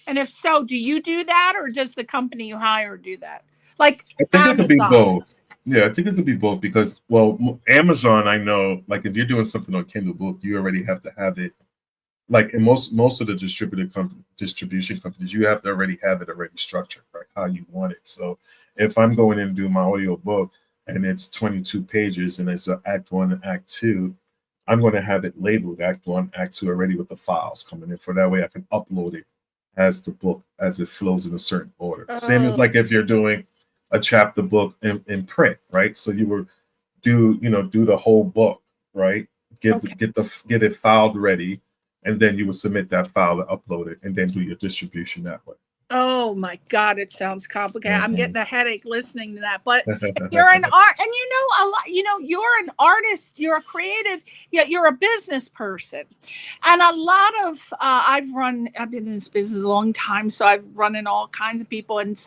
And if so, do you do that, or does the company you hire do that? Like, I think Amazon. It could be both. Yeah, I think it could be both because, well, Amazon, I know, like if you're doing something on Kindle book, you already have to have it. Like in most of the distribution companies, you have to already have it already structured, right? How you want it. So if I'm going in and do my audio book and it's 22 pages and it's Act 1 and Act 2, I'm going to have it labeled Act 1, Act 2 already with the files coming in. For that way I can upload it as the book as it flows in a certain order. Same as like if you're doing a chapter book in print, right? So you would do the whole book, right? Get it filed ready, and then you would submit that file and upload it, and then do your distribution that way. Oh my God, it sounds complicated. I'm getting a headache listening to that. But if you're an art, and you're an artist, you're a creative, yet you're a business person. And a lot of I've been in this business a long time, so I've run in all kinds of people, and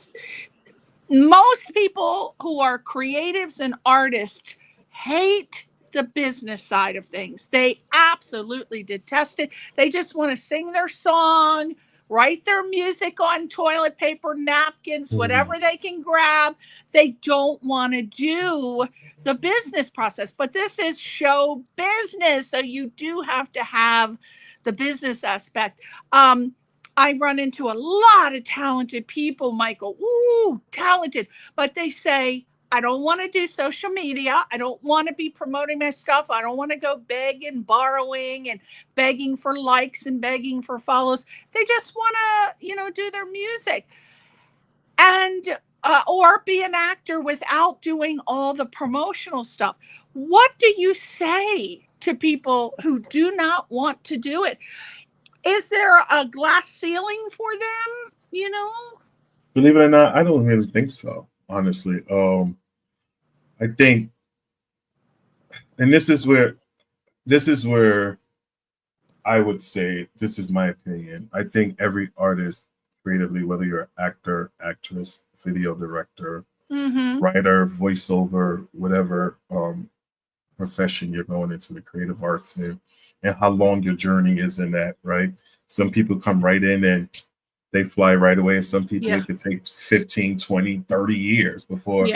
most people who are creatives and artists hate the business side of things. They absolutely detest it. They just want to sing their song, write their music on toilet paper, napkins, whatever they can grab. They don't want to do the business process. But this is show business, so you do have to have the business aspect. I run into a lot of talented people, Michael. Ooh, talented. But they say, I don't want to do social media. I don't want to be promoting my stuff. I don't want to go begging, borrowing, and begging for likes and begging for follows. They just want to, do their music. And or be an actor without doing all the promotional stuff. What do you say to people who do not want to do it? Is there a glass ceiling for them? Believe it or not, I don't really think so, honestly. I think, and this is where I would say, this is my opinion. I think every artist creatively, whether you're an actor, actress, video director, writer, voiceover, whatever profession you're going into the creative arts in, and how long your journey is in that, right? Some people come right in and they fly right away. And some people, it could take 15, 20, 30 years before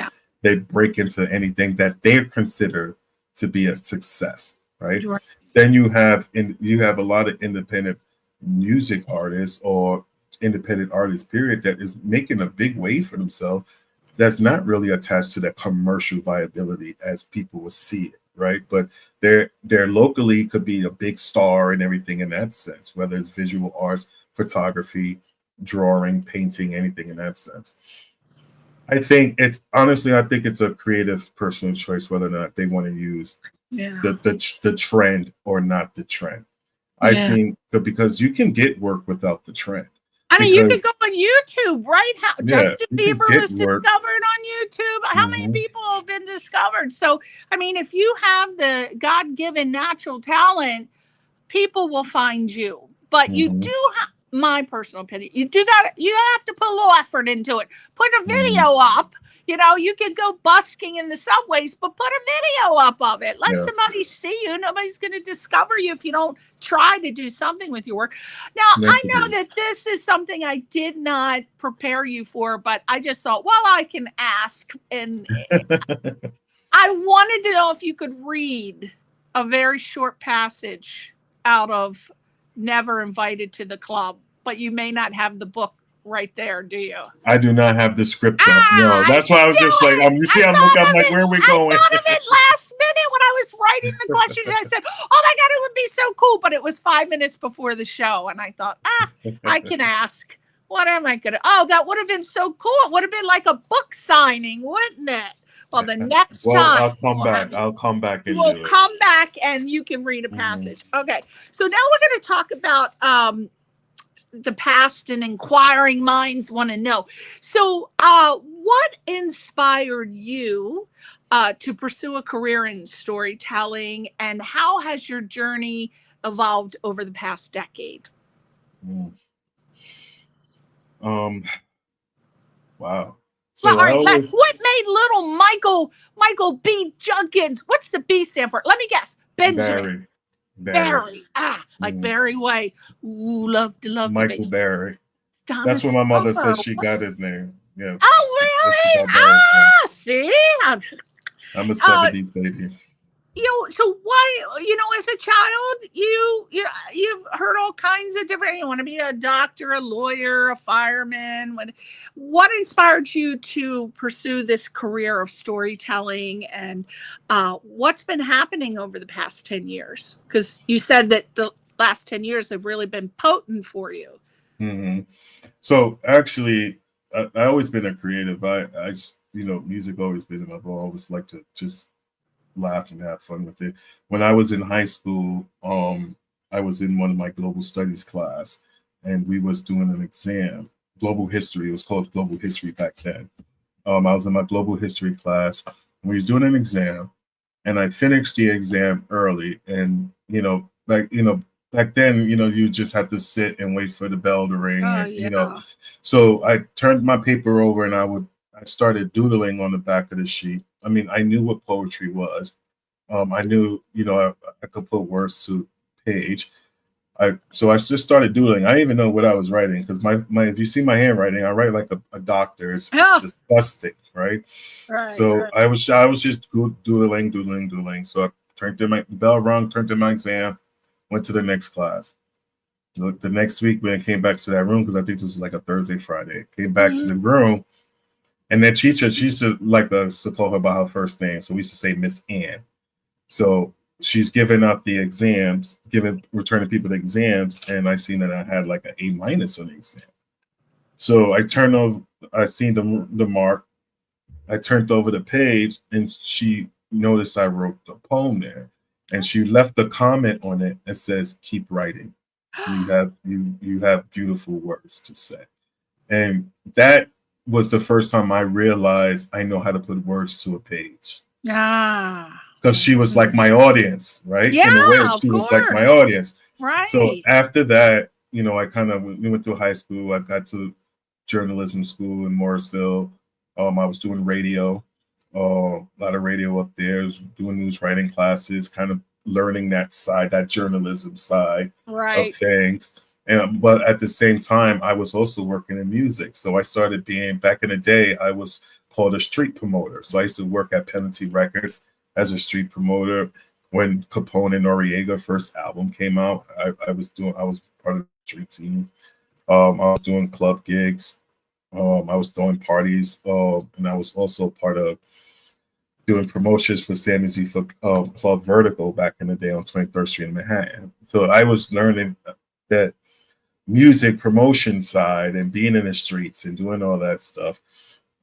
they break into anything that they consider to be a success, right? Then you have a lot of independent music artists or independent artists, period, that is making a big wave for themselves that's not really attached to that commercial viability as people will see it. Right, but they're locally could be a big star and everything in that sense, whether it's visual arts, photography, drawing, painting, anything in that sense. I think it's a creative personal choice whether or not they want to use the trend or not the trend. I think because you can get work without the trend. I mean, you could go on YouTube, right? Justin Bieber was discovered on YouTube. How many people have been discovered? So, I mean, if you have the God-given natural talent, people will find you. But you do have, my personal opinion, you have to put a little effort into it. Put a video up. You could go busking in the subways, but put a video up of it. Let somebody see you. Nobody's going to discover you if you don't try to do something with your work. Now, I know that this is something I did not prepare you for, but I just thought, well, I can ask. And I wanted to know if you could read a very short passage out of Never Invited to the Club, but you may not have the book right there, do you? I do not have the script up. No, that's why I was just like, I'm like, where are we going? I thought of it last minute when I was writing the questions. I said, oh my God, it would be so cool. But it was 5 minutes before the show. And I thought, I can ask. What am I going to? Oh, that would have been so cool. It would have been like a book signing, wouldn't it? Well, the next time. I'll come back and we'll come back and you can read a passage. Okay. So now we're going to talk about the past and inquiring minds want to know. So what inspired you to pursue a career in storytelling, and how has your journey evolved over the past decade? Wow. Well, So all I right, always what made little Michael B. Judkins? What's the B stand for? Let me guess. Benjamin. Barry. Like Barry White. Ooh, love to you, Michael baby. Barry. Donna That's what my mother Summer. says she got his name. Yeah. Oh, She really? got Barry's name. See? I'm a 70s baby. So why, as a child, you've heard all kinds of different, you want to be a doctor, a lawyer, a fireman. What inspired you to pursue this career of storytelling, and what's been happening over the past 10 years? Because you said that the last 10 years have really been potent for you. Mm-hmm. So actually, I always been a creative. I just, music always been in my blood. I always like to just laugh and have fun with it. When I was in high school, I was in one of my global studies class, and we was doing an exam, global history. It was called global history back then. I was in my global history class, and we was doing an exam, and I finished the exam early. And back then, you just had to sit and wait for the bell to ring. And, so I turned my paper over, and I started doodling on the back of the sheet. I mean, I knew what poetry was. I knew, I could put words to page. So I just started doodling. I didn't even know what I was writing, because my if you see my handwriting, I write like a doctor. It's disgusting, right? So I was just doodling. So I turned in my bell rung, turned in my exam, went to the next class. The next week when I came back to that room, because I think this was like a Thursday, Friday, came back to the room. And that teacher, she used to like us to call her by her first name. So we used to say Miss Ann. So she's giving out the exams, returning people the exams. And I seen that I had like an A- on the exam. So I turned over, I seen the mark. I turned over the page, and she noticed I wrote the poem there. And she left a comment on it that says, "Keep writing. You have beautiful words to say." And that was the first time I realized I know how to put words to a page. Because she was like my audience, right? Yeah, in a way, she was like my audience. Right. So after that, we went through high school. I got to journalism school in Morrisville. I was doing radio, a lot of radio up there. I was doing news writing classes, kind of learning that side, that journalism side of things. But at the same time, I was also working in music. So I started back in the day, I was called a street promoter. So I used to work at Penalty Records as a street promoter. When Capone and Noriega first album came out, I was part of the street team. I was doing club gigs. I was throwing parties. And I was also part of doing promotions for Sammy Z for Club Vertical back in the day on 23rd Street in Manhattan. So I was learning that music promotion side and being in the streets and doing all that stuff.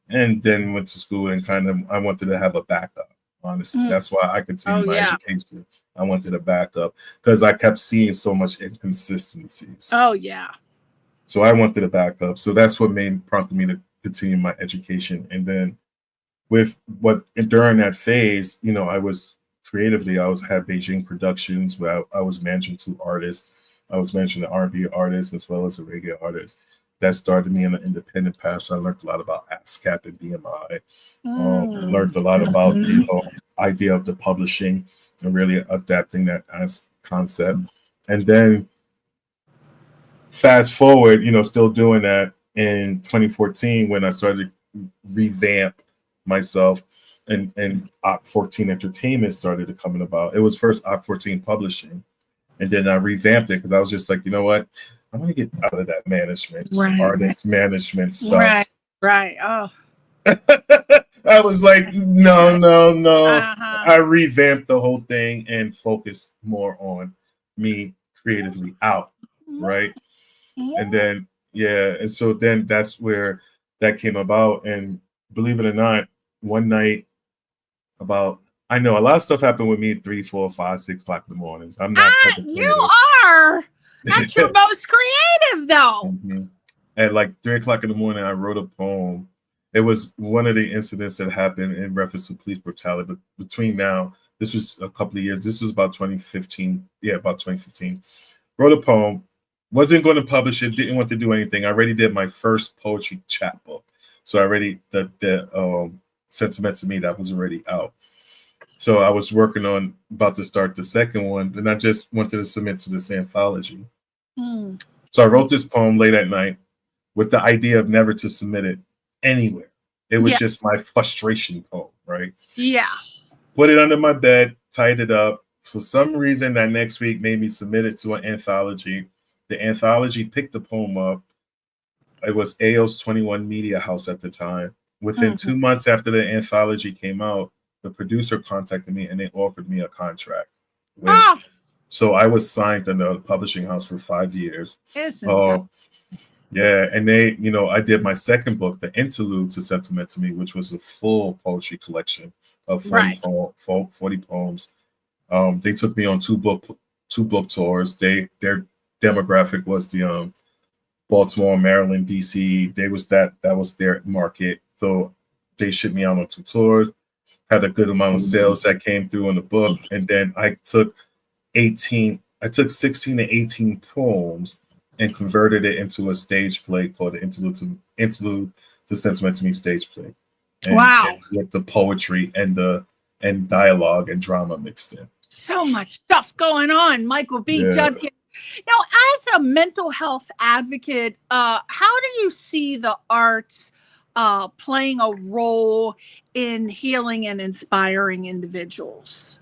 And then went to school, and I wanted to have a backup. Honestly, that's why I continued my education. I wanted a backup because I kept seeing so much inconsistencies. Oh yeah. So I wanted a backup. So that's what prompted me to continue my education. And then during that phase, I was creatively, had Beijing Productions where I was managing 2 artists. I was managing an R&B artist as well as a reggae artist. That started me in an independent path. So I learned a lot about ASCAP and BMI. Learned a lot about the idea of the publishing and really adapting that as concept. And then fast forward, still doing that in 2014 when I started to revamp myself, and Op 14 Entertainment started to coming about. It was first Op 14 Publishing, and then I revamped it because I was just like, you know what? I'm going to get out of that management, artist management stuff. Right. Oh. I was like, no. I revamped the whole thing and focused more on me creatively out, right? And then, and so then that's where that came about. And believe it or not, one night I know a lot of stuff happened with me 3, 4, 5, 6 o'clock in the mornings. I'm not you are at your most creative though. At like 3 o'clock in the morning, I wrote a poem. It was one of the incidents that happened in reference to police brutality. But between now, this was a couple of years. This was about 2015. Yeah, about 2015. Wrote a poem. Wasn't going to publish it. Didn't want to do anything. I already did my first poetry chapbook. So I already, the Sentiment to Me, that was already out. So I was working on, about to start the second one. And I just wanted to submit to this anthology. So I wrote this poem late at night with the idea of never to submit it anywhere. It was just my frustration poem, right? Yeah. Put it under my bed, tied it up. For some reason, that next week made me submit it to an anthology. The anthology picked the poem up. It was AO's 21 Media House at the time. Within 2 months after the anthology came out, the producer contacted me and they offered me a contract. So I was signed under a publishing house for 5 years. Yeah, and they, I did my second book, The Interlude to Sentiment to Me, which was a full poetry collection of 40 poems. They took me on two book tours. Their demographic was the Baltimore, Maryland, DC. That was their market. So they shipped me out on 2 tours. Had a good amount of sales that came through in the book, and then I took 16 to 18 poems and converted it into a stage play called the Interlude to Sentiment to Me stage play. And with the poetry and dialogue and drama mixed in. So much stuff going on, Michael B. Judkins. Now, as a mental health advocate, how do you see the arts playing a role in healing and inspiring individuals?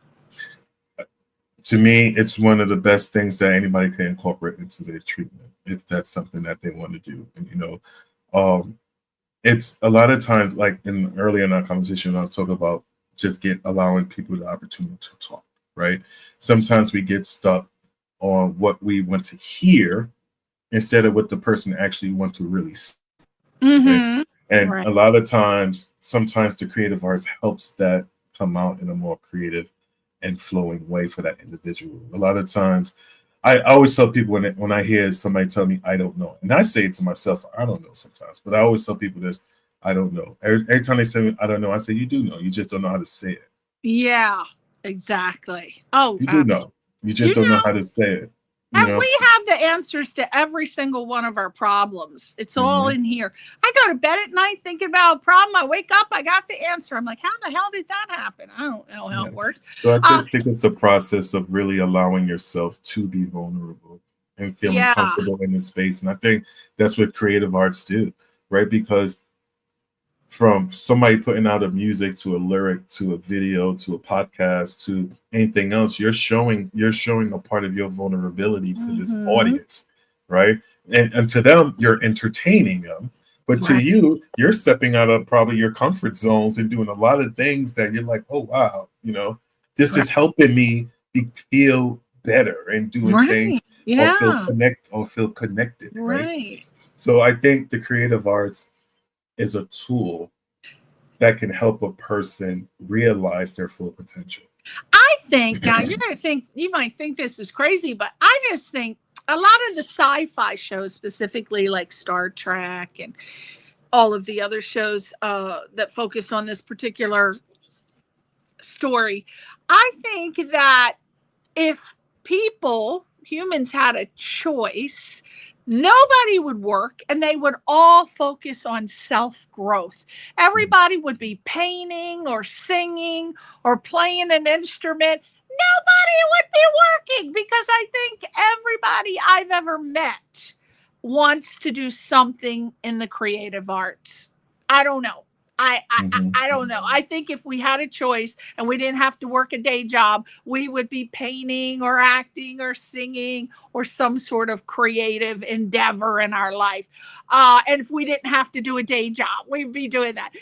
To me, it's one of the best things that anybody can incorporate into their treatment, if that's something that they want to do. And, it's a lot of times, like earlier in our conversation, I was talking about just allowing people the opportunity to talk, right? Sometimes we get stuck on what we want to hear instead of what the person actually wants to really see. Right? And a lot of times, sometimes the creative arts helps that come out in a more creative and flowing way for that individual. A lot of times, I always tell people when I hear somebody tell me, I don't know. And I say it to myself, I don't know sometimes. But I always tell people this, I don't know. Every time they say, I don't know, I say, you do know. You just don't know how to say it. Yeah, exactly. Oh, you do know. You just don't know how to say it. And we have the answers to every single one of our problems. It's all in here. I go to bed at night thinking about a problem. I wake up, I got the answer. I'm like, how the hell did that happen? I don't know how it works. So I just think it's the process of really allowing yourself to be vulnerable and feeling comfortable in the space. And I think that's what creative arts do, right? Because from somebody putting out a music to a lyric to a video to a podcast to anything else, you're showing a part of your vulnerability to this audience, right? And to them, you're entertaining them, but to you, you're stepping out of probably your comfort zones and doing a lot of things that you're like, oh wow, this is helping me feel better and doing things or feel connected, right? So I think the creative arts is a tool that can help a person realize their full potential. I think now you might think this is crazy, but I just think a lot of the sci-fi shows, specifically like Star Trek and all of the other shows that focus on this particular story, I think that if humans had a choice, nobody would work and they would all focus on self-growth. Everybody would be painting or singing or playing an instrument. Nobody would be working, because I think everybody I've ever met wants to do something in the creative arts. I don't know. I don't know. I think if we had a choice and we didn't have to work a day job, we would be painting or acting or singing or some sort of creative endeavor in our life. And if we didn't have to do a day job, we'd be doing that.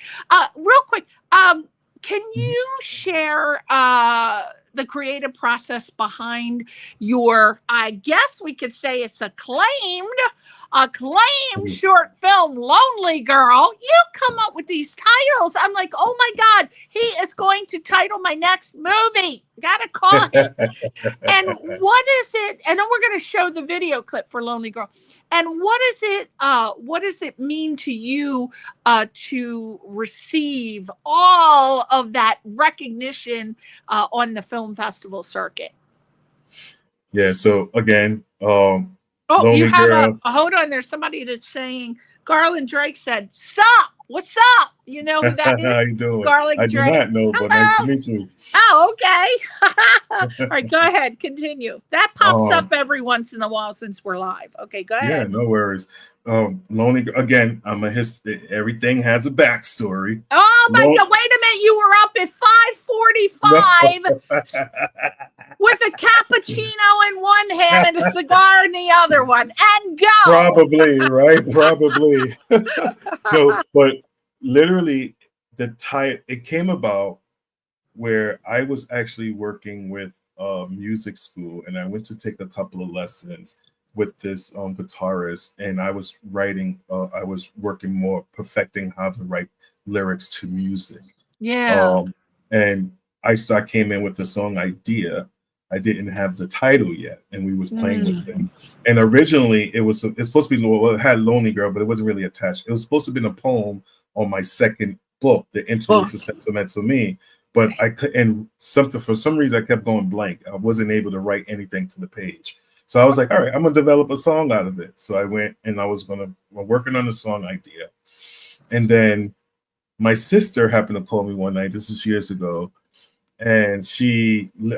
Real quick, can you share the creative process behind your, I guess we could say it's acclaimed acclaimed short film Lonely Girl. You come up with these titles. I'm like, oh my God, he is going to title my next movie. Gotta call him. And what is it? And then we're going to show the video clip for Lonely Girl. And what does it mean to you to receive all of that recognition on the film festival circuit? Yeah. So again, Oh, you have Girl. hold on. There's somebody that's saying, Garland Drake said, "Sup? What's up?" You know who that is? How you doing? Garland I Drake. do not know, but nice to meet you. Oh, okay. All right, go ahead. Continue. That pops up every once in a while since we're live. Okay, go ahead. Yeah, no worries. Lonely again. I'm a everything has a backstory. Oh my God! Wait a minute. You were up at 5:45 with a cappuccino in one hand and a cigar in the other one, and go. Probably, right? Probably. No, but literally, it came about where I was actually working with music school, and I went to take a couple of lessons with this guitarist, and I was writing. I was working more perfecting how to write lyrics to music. Yeah. And I came in with the song idea. I didn't have the title yet, and we was playing with it. And originally, it's supposed to be, well, it had Lonely Girl, but it wasn't really attached. It was supposed to be a poem on my second book, the Interlude to Sentimental Me. But I couldn't, for some reason, I kept going blank. I wasn't able to write anything to the page. So I was like, all right, I'm gonna develop a song out of it. So I went and I was working on the song idea. And then my sister happened to call me one night, this was years ago. And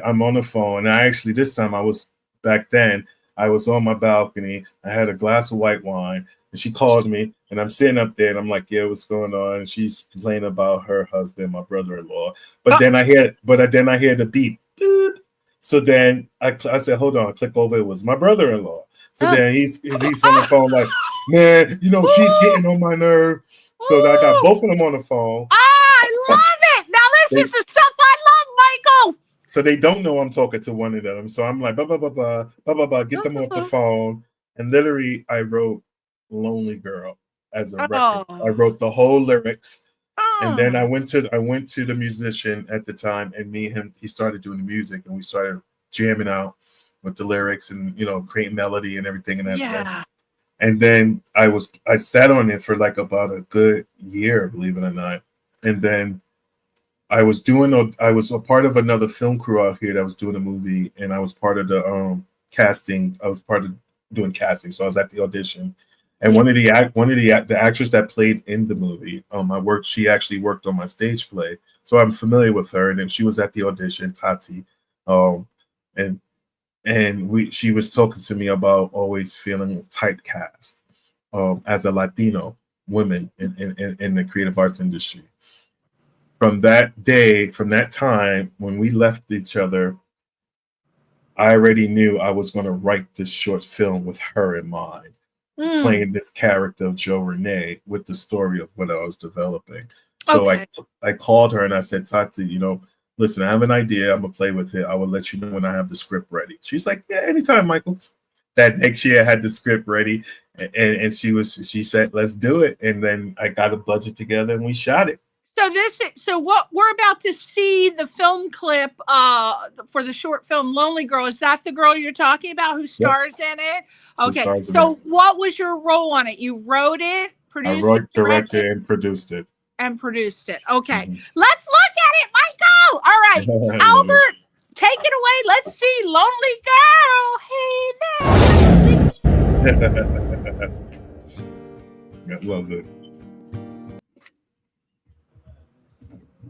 I'm on the phone. And this time I was on my balcony. I had a glass of white wine, and she called me, and I'm sitting up there, and I'm like, yeah, what's going on? And she's complaining about her husband, my brother-in-law. But then I hear the beep. Boop. So then I said, hold on, I click over. It was my brother-in-law. So then he's on the phone like, man, she's getting on my nerve. So I got both of them on the phone. I love it. Now this is the stuff I love, Michael. So they don't know I'm talking to one of them. So I'm like, get them off the phone. And literally, I wrote Lonely Girl as a record. I wrote the whole lyrics. And then I went to the musician at the time, and me and him, he started doing the music, and we started jamming out with the lyrics and creating melody and everything in that sense. And then I sat on it for like about a good year, believe it or not. And then I was a part of another film crew out here that was doing a movie, and I was part of the casting. I was part of doing casting, so I was at the audition. And one of the actors that played in the movie, she actually worked on my stage play, so I'm familiar with her. And then she was at the audition, Tati, she was talking to me about always feeling typecast as a Latino woman in the creative arts industry. From that time when we left each other, I already knew I was going to write this short film with her in mind. Playing this character of Joe Renee with the story of what I was developing. So I called her and I said, Tati, listen, I have an idea. I'm gonna play with it. I will let you know when I have the script ready. She's like, yeah, anytime, Michael. That next year I had the script ready, and she said, let's do it. And then I got a budget together and we shot it. So what we're about to see, the film clip for the short film Lonely Girl, is that the girl you're talking about who stars in it? Okay. So what was your role on it? You wrote it, produced it? I wrote, directed, and produced it. Okay. Let's look at it, Michael. All right. Albert, take it away. Let's see Lonely Girl. Hey there. I love it.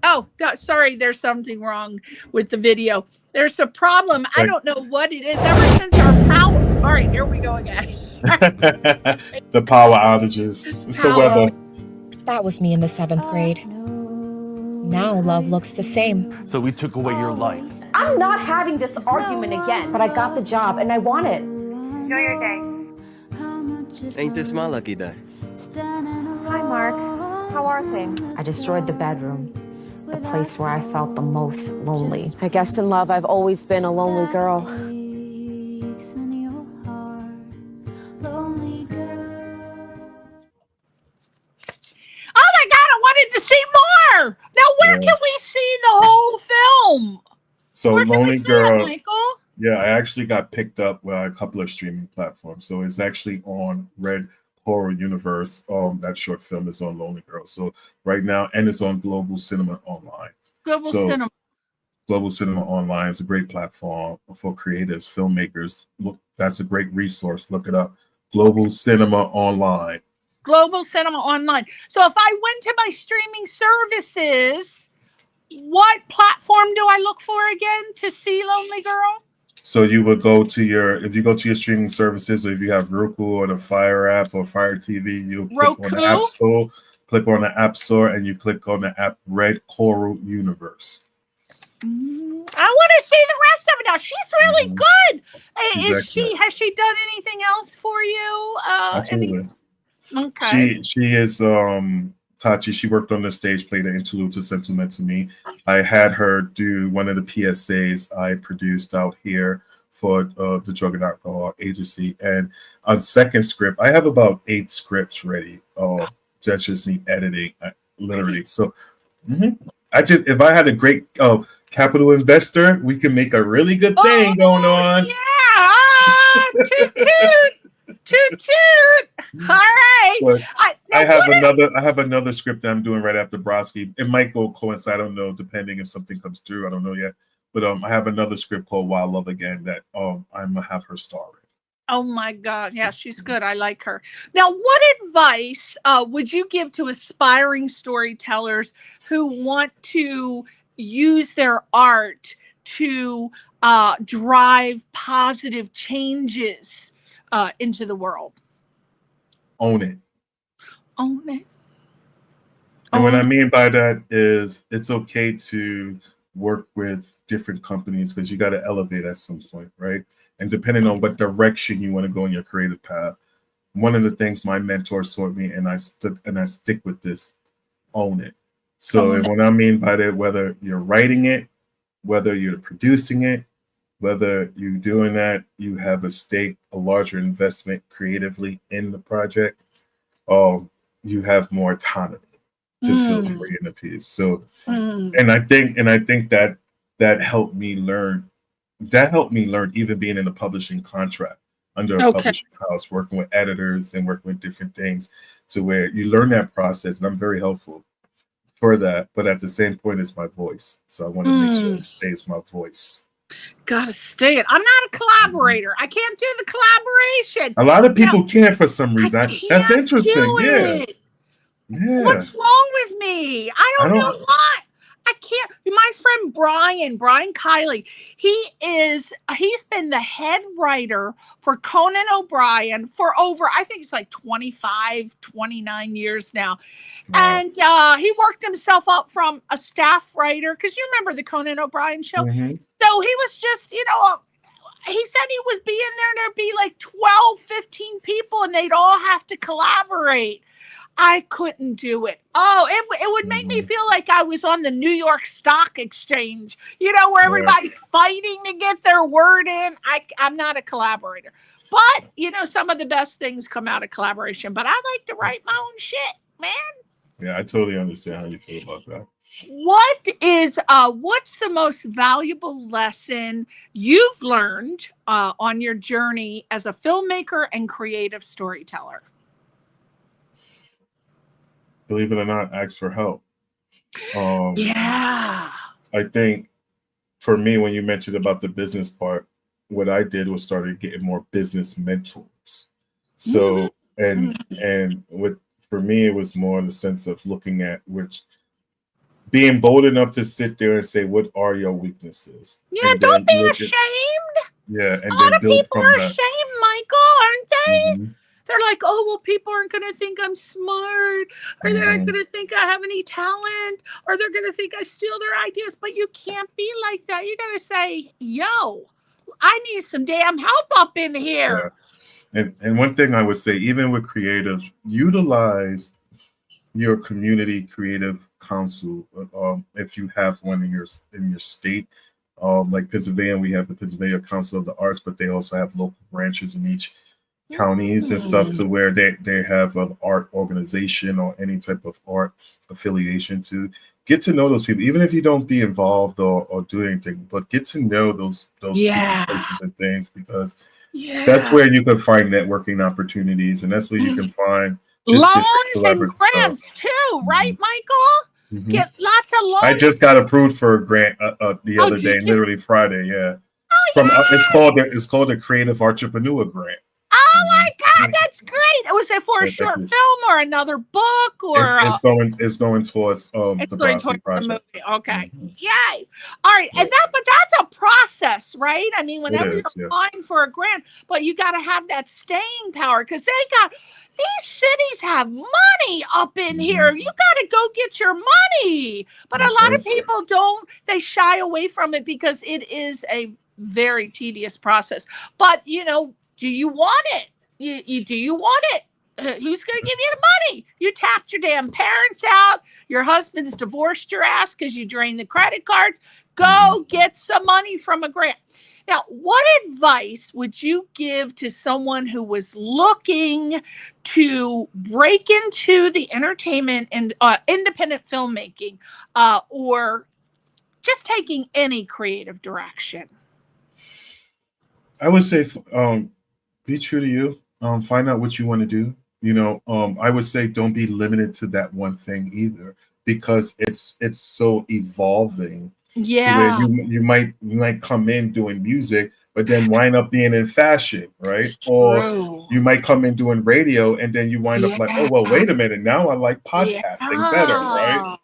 Oh, sorry, there's something wrong with the video. There's a problem. I don't know what it is. Ever since our power. All right, here we go again. The power outages. It's the weather. That was me in the 7th grade. Now love looks the same. So we took away your life. I'm not having this argument again. But I got the job and I want it. Enjoy your day. Ain't this my lucky day? Hi, Mark. How are things? I destroyed the bedroom. The place where I felt the most lonely. I guess in love, I've always been a lonely girl. to see more. Now, where can we see the whole film? So Where can Lonely we see Girl. it, Michael? Yeah, I actually got picked up by a couple of streaming platforms. So it's actually on Red Horror Universe. That short film is on Lonely Girl. So right now, and it's on Global Cinema Online. Global Cinema. Global Cinema Online is a great platform for creatives, filmmakers. Look, that's a great resource. Look it up. Global Cinema Online. Global Cinema Online. So if I went to my streaming services, what platform do I look for again to see Lonely Girl? So you would go to if you go to your streaming services, or if you have Roku or the Fire app or Fire TV, you click on the App Store. Click on the App Store, and you click on the app Red Coral Universe. I want to see the rest of it now. She's really good. Has she done anything else for you? Absolutely. Okay. She is Tachi. She worked on the stage play, the interlude to Sentiment to Me. I had her do one of the PSAs I produced out here for the Drug and Alcohol Agency. And on second script, I have about 8 scripts ready. That just need editing, literally. So if I had a great capital investor, we can make a really good thing going on. Yeah, toot toot. All right. I have another script that I'm doing right after Broski. It might go coincide. I don't know, depending if something comes through. I don't know yet. But I have another script called Wild Love Again that I'm gonna have her star in. Oh my God. Yeah, she's good. I like her. Now, what advice would you give to aspiring storytellers who want to use their art to drive positive changes into the world? Own it. Own it. And what I mean by that is it's okay to work with different companies because you got to elevate at some point, right? And depending on what direction you want to go in your creative path, one of the things my mentor taught me, and I stick with this, own it. So what I mean by that, whether you're writing it, whether you're producing it, whether you're doing that, you have a larger investment creatively in the project, you have more autonomy to feel free in the piece. So, and I think that helped me learn. That helped me learn, even being in a publishing contract under a publishing house, working with editors and working with different things, to where you learn that process. And I'm very helpful for that. But at the same point, it's my voice. So I want to make sure it stays my voice. Gotta stay it. I'm not a collaborator. I can't do the collaboration. A lot of people can't for some reason. That's interesting. Yeah. What's wrong with me? I don't know what. I can't. My friend Brian Kiley, he's been the head writer for Conan O'Brien for over, I think it's like 25, 29 years now. Wow. And he worked himself up from a staff writer, because you remember the Conan O'Brien show? Mm-hmm. So he was just, he said he was being there and there'd be like 12, 15 people and they'd all have to collaborate. I couldn't do it. It would make me feel like I was on the New York Stock Exchange, where everybody's fighting to get their word in. I'm not a collaborator. But, some of the best things come out of collaboration. But I like to write my own shit, man. Yeah, I totally understand how you feel about that. What's the most valuable lesson you've learned on your journey as a filmmaker and creative storyteller? Believe it or not, ask for help. Yeah. I think for me, when you mentioned about the business part, what I did was started getting more business mentors. So, for me, it was more in the sense of looking at being bold enough to sit there and say, what are your weaknesses? Yeah, don't be ashamed. Yeah, and a lot then of people are ashamed, Michael, aren't they? Mm-hmm. They're like, oh, well, people aren't going to think I'm smart, or they're not going to think I have any talent, or they're going to think I steal their ideas. But you can't be like that. You got to say, yo, I need some damn help up in here. Yeah. And one thing I would say, even with creatives, utilize your community creative council. If you have one in your state, like Pennsylvania, we have the Pennsylvania Council of the Arts, but they also have local branches in each counties and stuff to where they have an art organization or any type of art affiliation to get to know those people, even if you don't be involved or do anything, but get to know those Yeah. people, places and things, because Yeah. that's where you can find networking opportunities, and that's where you can find just loans different and collaborative grants stuff. too, right, Michael? Mhm. Get lots of loans. I just got approved for a grant the other day, did you? literally Friday. Yeah, Oh, from yeah. it's called a Creative Entrepreneur Grant. Oh my God, that's great! Was it for a Yeah, thank short you. film or another book or? It's going towards the It's going Broski towards the project. movie. Okay. Mhm. Yay. All right. Yeah. But that's a process, right? I mean, whenever is, you're yeah. applying for a grant, but you got to have that staying power because these cities have money up in here. You got to go get your money. But That's a lot right. of people don't, they shy away from it because it is a very tedious process. But, do you want it? Do you want it? Who's going to give you the money? You tapped your damn parents out. Your husband's divorced your ass because you drained the credit cards. Go get some money from a grant. Now, what advice would you give to someone who was looking to break into the entertainment and independent filmmaking or just taking any creative direction? I would say be true to you. Find out what you want to do. I would say don't be limited to that one thing either, because it's so evolving. Yeah. Where you might come in doing music, but then wind up being in fashion, right? Or you might come in doing radio, and then you wind up like, oh well, wait a minute, now I like podcasting better, right?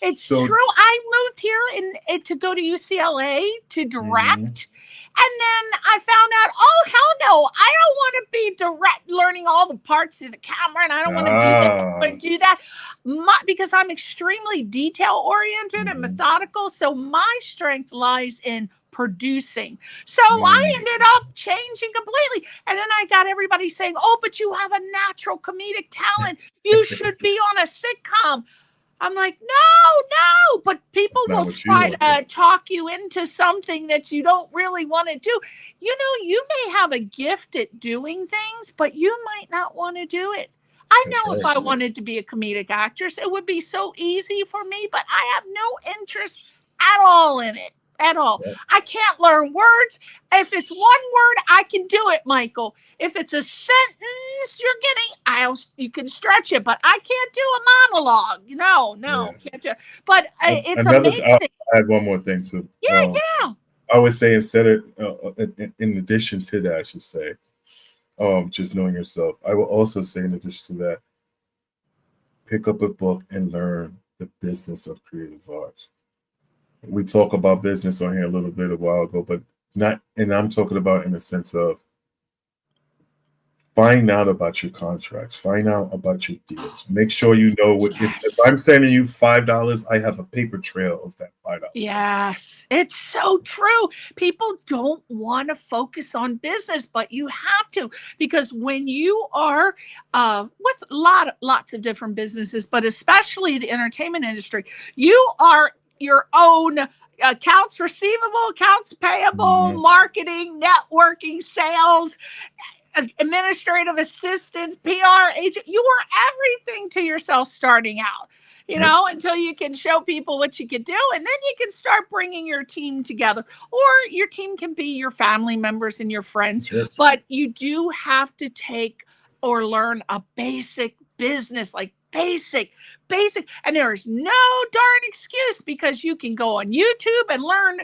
It's true. I moved here to go to UCLA to direct. And then I found out, oh, hell no, I don't want to be learning all the parts of the camera, and I don't want to do that because I'm extremely detail-oriented and methodical, so my strength lies in producing. So I ended up changing completely. And then I got everybody saying, oh, but you have a natural comedic talent. You should be on a sitcom. I'm like, no, but people will try to talk you into something that you don't really want to do. You may have a gift at doing things, but you might not want to do it. I know if I wanted to be a comedic actress, it would be so easy for me, but I have no interest at all in it. At all. I can't learn words. If it's one word, I can do it, Michael. If it's a sentence you can stretch it, but I can't do a monologue. No, can't do it. But it's amazing. I'll add one more thing too. Yeah. I would say in addition to that, I should say, just knowing yourself. I will also say, in addition to that, pick up a book and learn the business of creative arts. We talk about business on here a little bit a while ago, but I'm talking about in the sense of find out about your contracts, find out about your deals. Make sure you know if I'm sending you $5, I have a paper trail of that $5. Yes, it's so true. People don't want to focus on business, but you have to, because when you are with lots of different businesses, but especially the entertainment industry, you are your own accounts receivable, accounts payable, marketing, networking, sales, administrative assistants, PR agent. You are everything to yourself starting out, until you can show people what you can do. And then you can start bringing your team together, or your team can be your family members and your friends. Yes. But you do have to take or learn a basic business, like basic. And there's no darn excuse, because you can go on YouTube and learn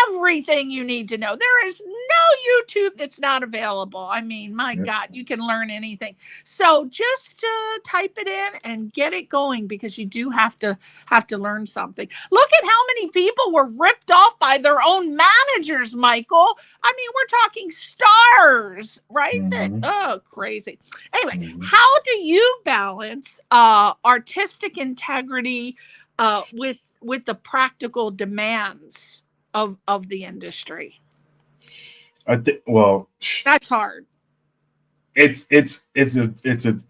everything you need to know. There is no YouTube that's not available. I mean, my God, you can learn anything. So just type it in and get it going, because you do have to learn something. Look at how many people were ripped off by their own managers, Michael. I mean, we're talking stars, right? Crazy. Anyway, how do you balance artistic integrity with the practical demands of the industry? I think, well, that's hard. It's a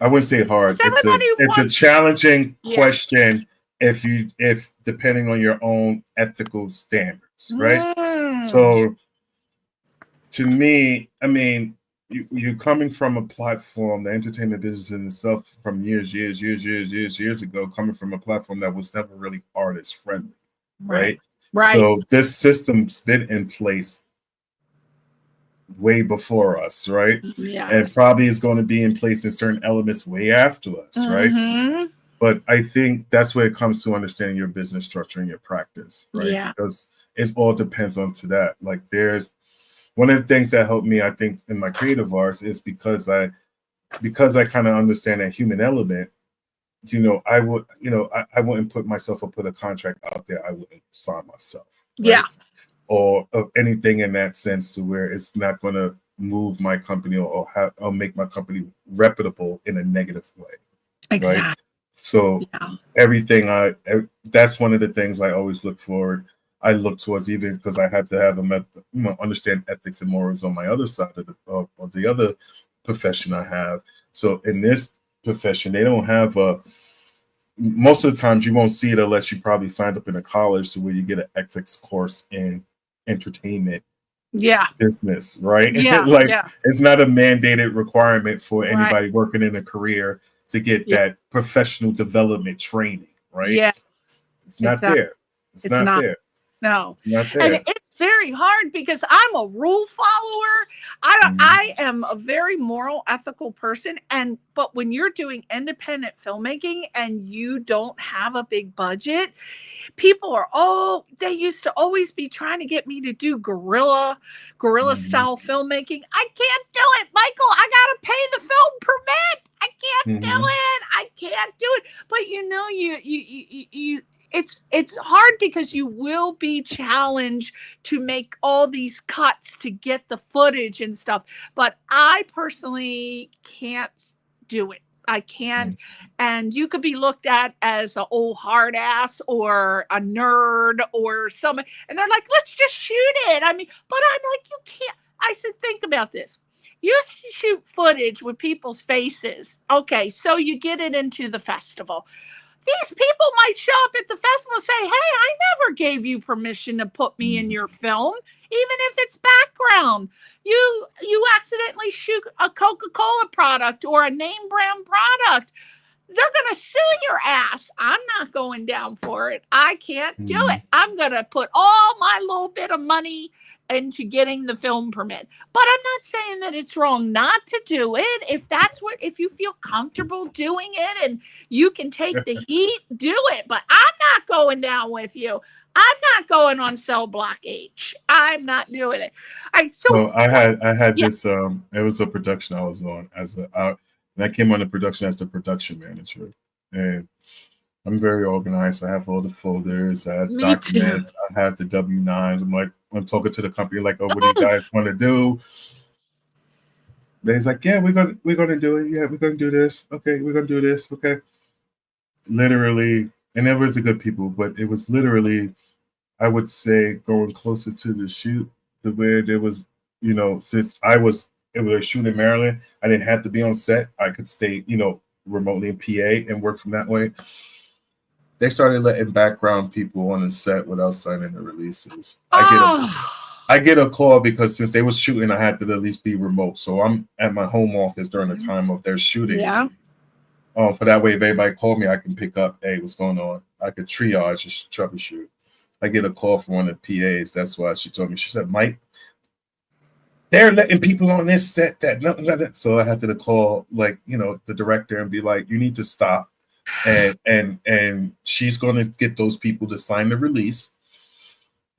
I wouldn't say hard. It's a challenging question if depending on your own ethical standards, right? So to me, I mean, you're coming from a platform, the entertainment business in itself, from years ago, coming from a platform that was never really artist friendly, right? So this system's been in place way before us, right? Yeah. And probably is going to be in place in certain elements way after us, right? Mm-hmm. But I think that's where it comes to understanding your business structure and your practice, right? Yeah. Because it all depends on to that. Like there's one of the things that helped me, I think, in my creative arts is because I kind of understand that human element. I wouldn't put myself or put a contract out there I wouldn't sign myself. Right? Yeah. Or anything in that sense to where it's not going to move my company or make my company reputable in a negative way. Exactly. Right? So everything that's one of the things I always look forward. I look towards, even because I have to have understand ethics and morals on my other side of the other profession I have. So in this profession, they don't have most of the times you won't see it unless you probably signed up in a college to where you get an ethics course in entertainment business, right? It's not a mandated requirement for anybody working in a career to get that professional development training, right? Yeah. It's not there. It's not there. No. Not there. And it's very hard because I'm a rule follower. I am a very moral, ethical person. But when you're doing independent filmmaking and you don't have a big budget, people are they used to always be trying to get me to do guerrilla style filmmaking. I can't do it, Michael. I gotta pay the film permit. I can't do it. I can't do it. But you it's hard because you will be challenged to make all these cuts to get the footage and stuff. But I personally can't do it. I can't. And you could be looked at as an old hard ass or a nerd or something. And they're like, let's just shoot it. I mean, but I'm like, you can't. I said, think about this. You shoot footage with people's faces. Okay, so you get it into the festival. These people might show up at the festival and say, hey, I never gave you permission to put me in your film, even if it's background. You accidentally shoot a Coca-Cola product or a name brand product. They're going to sue your ass. I'm not going down for it. I can't do it. I'm going to put all my little bit of money into getting the film permit. But I'm not saying that it's wrong not to do it. If you feel comfortable doing it and you can take the heat, do it. But I'm not going down with you. I'm not going on cell block H. I'm not doing it. So I had this. It was a production I was on and I came on the production as the production manager. And I'm very organized. I have all the folders. I have documents. I have the W-9s. I'm talking to the company like, oh, what do you guys want to do? They're like, yeah, we're gonna do it. Yeah, we're gonna do this. Okay, we're gonna do this. Okay. Literally, and there was a good people, but it was literally, I would say, going closer to the shoot to where there was, since it was a shoot in Maryland, I didn't have to be on set. I could stay, remotely in PA and work from that way. They started letting background people on the set without signing the releases. I get a call because since they was shooting, I had to at least be remote. So I'm at my home office during the time of their shooting. Yeah. For that way, if anybody called me, I can pick up, hey, what's going on? I could triage, just troubleshoot. I get a call from one of the PAs. That's why she told me. She said, Mike, they're letting people on this set that nothing like that. So I had to call the director and be like, you need to stop. And she's going to get those people to sign the release,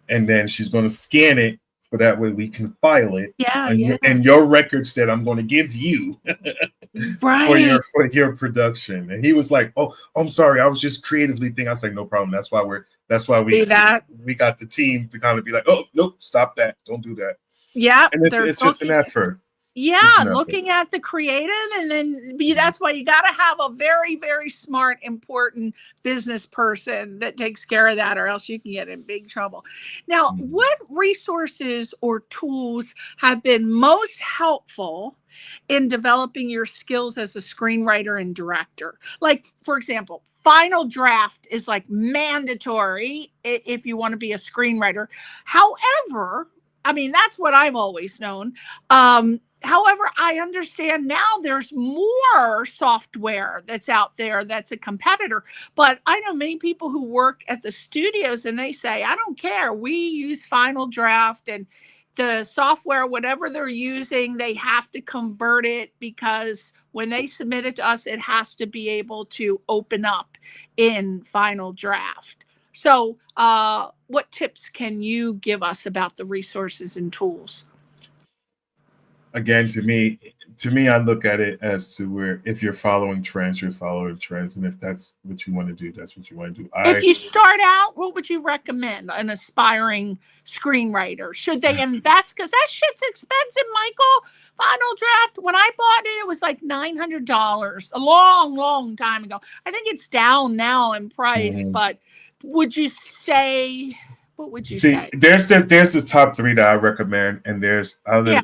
and then she's going to scan it for that way we can file it. And your records that I'm going to give you for your production. And he was like, oh, I'm sorry, I was just creatively thinking. I was like, no problem. That's why we got the team to kind of be like, oh nope, stop that, don't do that. Yeah, and it's just an effort. Yeah, looking at the creative, and then that's why you got to have a very, very smart, important business person that takes care of that, or else you can get in big trouble. Now, what resources or tools have been most helpful in developing your skills as a screenwriter and director? Like, for example, final draft is like mandatory if you want to be a screenwriter. However, I mean, that's what I've always known. however, I understand now there's more software that's out there that's a competitor. But I know many people who work at the studios and they say, I don't care. We use Final Draft, and the software, whatever they're using, they have to convert it because when they submit it to us, it has to be able to open up in Final Draft. So what tips can you give us about the resources and tools? Again, to me, I look at it as to where if you're following trends, you're following trends, and if that's what you want to do, that's what you want to do. If you start out, what would you recommend an aspiring screenwriter? Should they invest? Because that shit's expensive, Michael. Final Draft, when I bought it, it was like $900 a long time ago. I think it's down now in price, but would you say... What would you say? There's the top 3 that I recommend, and there's out of the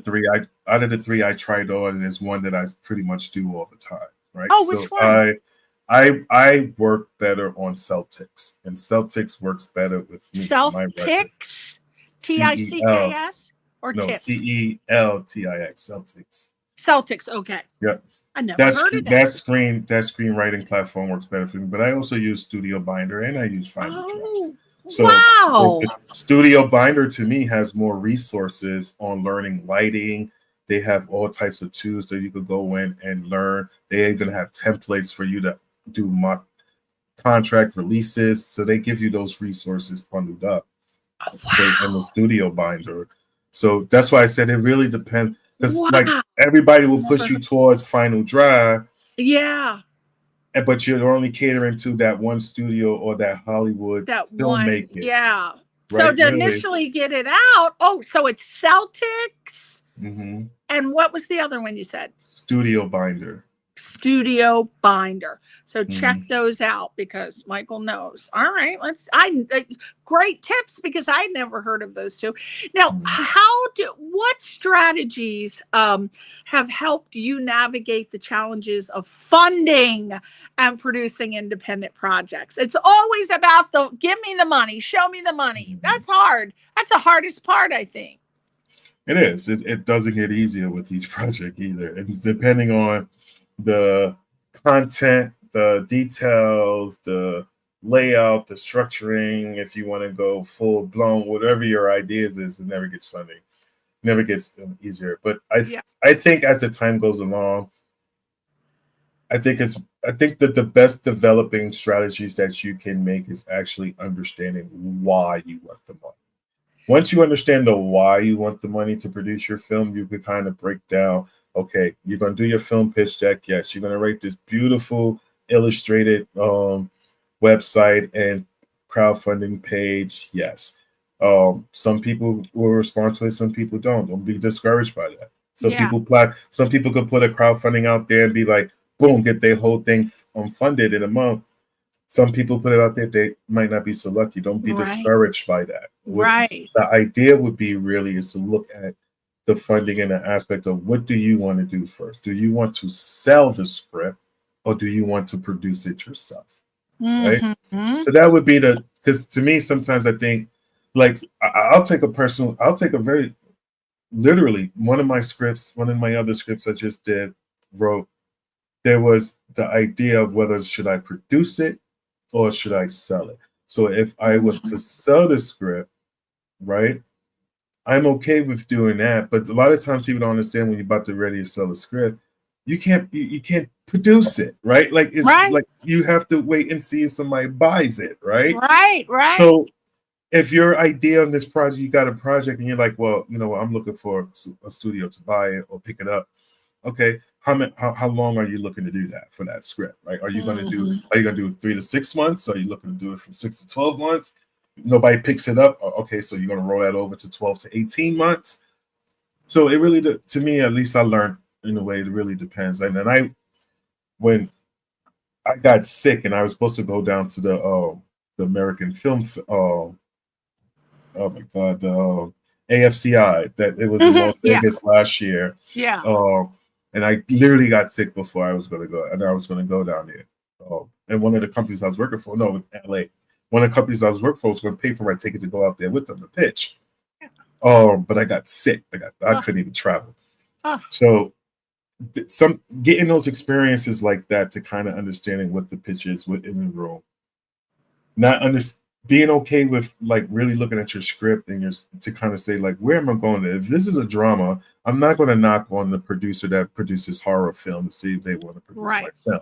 three I tried on, and there's one that I pretty much do all the time, right? Oh, which one? I work better on Celtics, and Celtics works better with me. Celtics, TICKS or no, tips? CELTIX, Celtics. Celtics, okay. Yep. I never heard of that. That screenwriting platform works better for me, but I also use Studio Binder and I use Final Draft. So wow. Studio Binder to me has more resources on learning lighting. They have all types of tools that you could go in and learn. They even have templates for you to do mock contract releases. So they give you those resources bundled up in the Studio Binder. So that's why I said it really depends. Because like everybody will push you towards Final Draft. Yeah. But you're only catering to that one studio or that Hollywood filmmaker. Yeah. Right? So to initially get it out, so it's Celtics. Mm-hmm. And what was the other one you said? Studio Binder. Studio Binder. So check those out because Michael knows. All right, great tips because I never heard of those two. Now, what strategies have helped you navigate the challenges of funding and producing independent projects? It's always about give me the money, show me the money. That's hard. That's the hardest part, I think. It is. It doesn't get easier with each project either. It's depending on the content, the details, the layout, the structuring. If you want to go full blown, whatever your ideas is, it never gets funding, never gets easier. But I think as the time goes along, I think that the best developing strategies that you can make is actually understanding why you want the money. Once you understand the why you want the money to produce your film, you can kind of break down, okay, you're going to do your film pitch deck. Yes. You're going to write this beautiful illustrated website and crowdfunding page. Yes. Some people will respond to it. Some people don't. Don't be discouraged by that. Some people could put a crowdfunding out there and be like, boom, get their whole thing funded in a month. Some people put it out there, they might not be so lucky. Don't be discouraged by that. The idea would be really is to look at the funding in the aspect of what do you want to do first? Do you want to sell the script or do you want to produce it yourself? Right? So that would be because to me, sometimes I think like I'll take a very literally one of my other scripts I just wrote, there was the idea of whether should I produce it or should I sell it? So if I was to sell the script, right, I'm okay with doing that. But a lot of times people don't understand when you're about to ready to sell a script, you can't produce it, right? Like it's like you have to wait and see if somebody buys it, right? Right. So if your idea on this project, you got a project and you're like, well, you know what, I'm looking for a studio to buy it or pick it up. Okay, how long are you looking to do that for that script, right? Are you going to do 3 to 6 months? Are you looking to do it from 6 to 12 months? Nobody picks it up. Okay, so you're going to roll that over to 12 to 18 months. So it really, to me, at least I learned in a way, it really depends. And then when I got sick and I was supposed to go down to the American Film, oh my God, the AFCI, that it was in Las Vegas last year. Yeah. And I literally got sick before I was going to go, and I was going to go down there. And one of the companies I was working for, in LA, one of the companies I was working for was going to pay for my ticket to go out there with them to pitch. But I got sick. I couldn't even travel. So some getting those experiences like that to kind of understanding what the pitch is within the role, being okay with like really looking at your script and to kind of say like, where am I going to? If this is a drama, I'm not going to knock on the producer that produces horror film to see if they want to produce my film,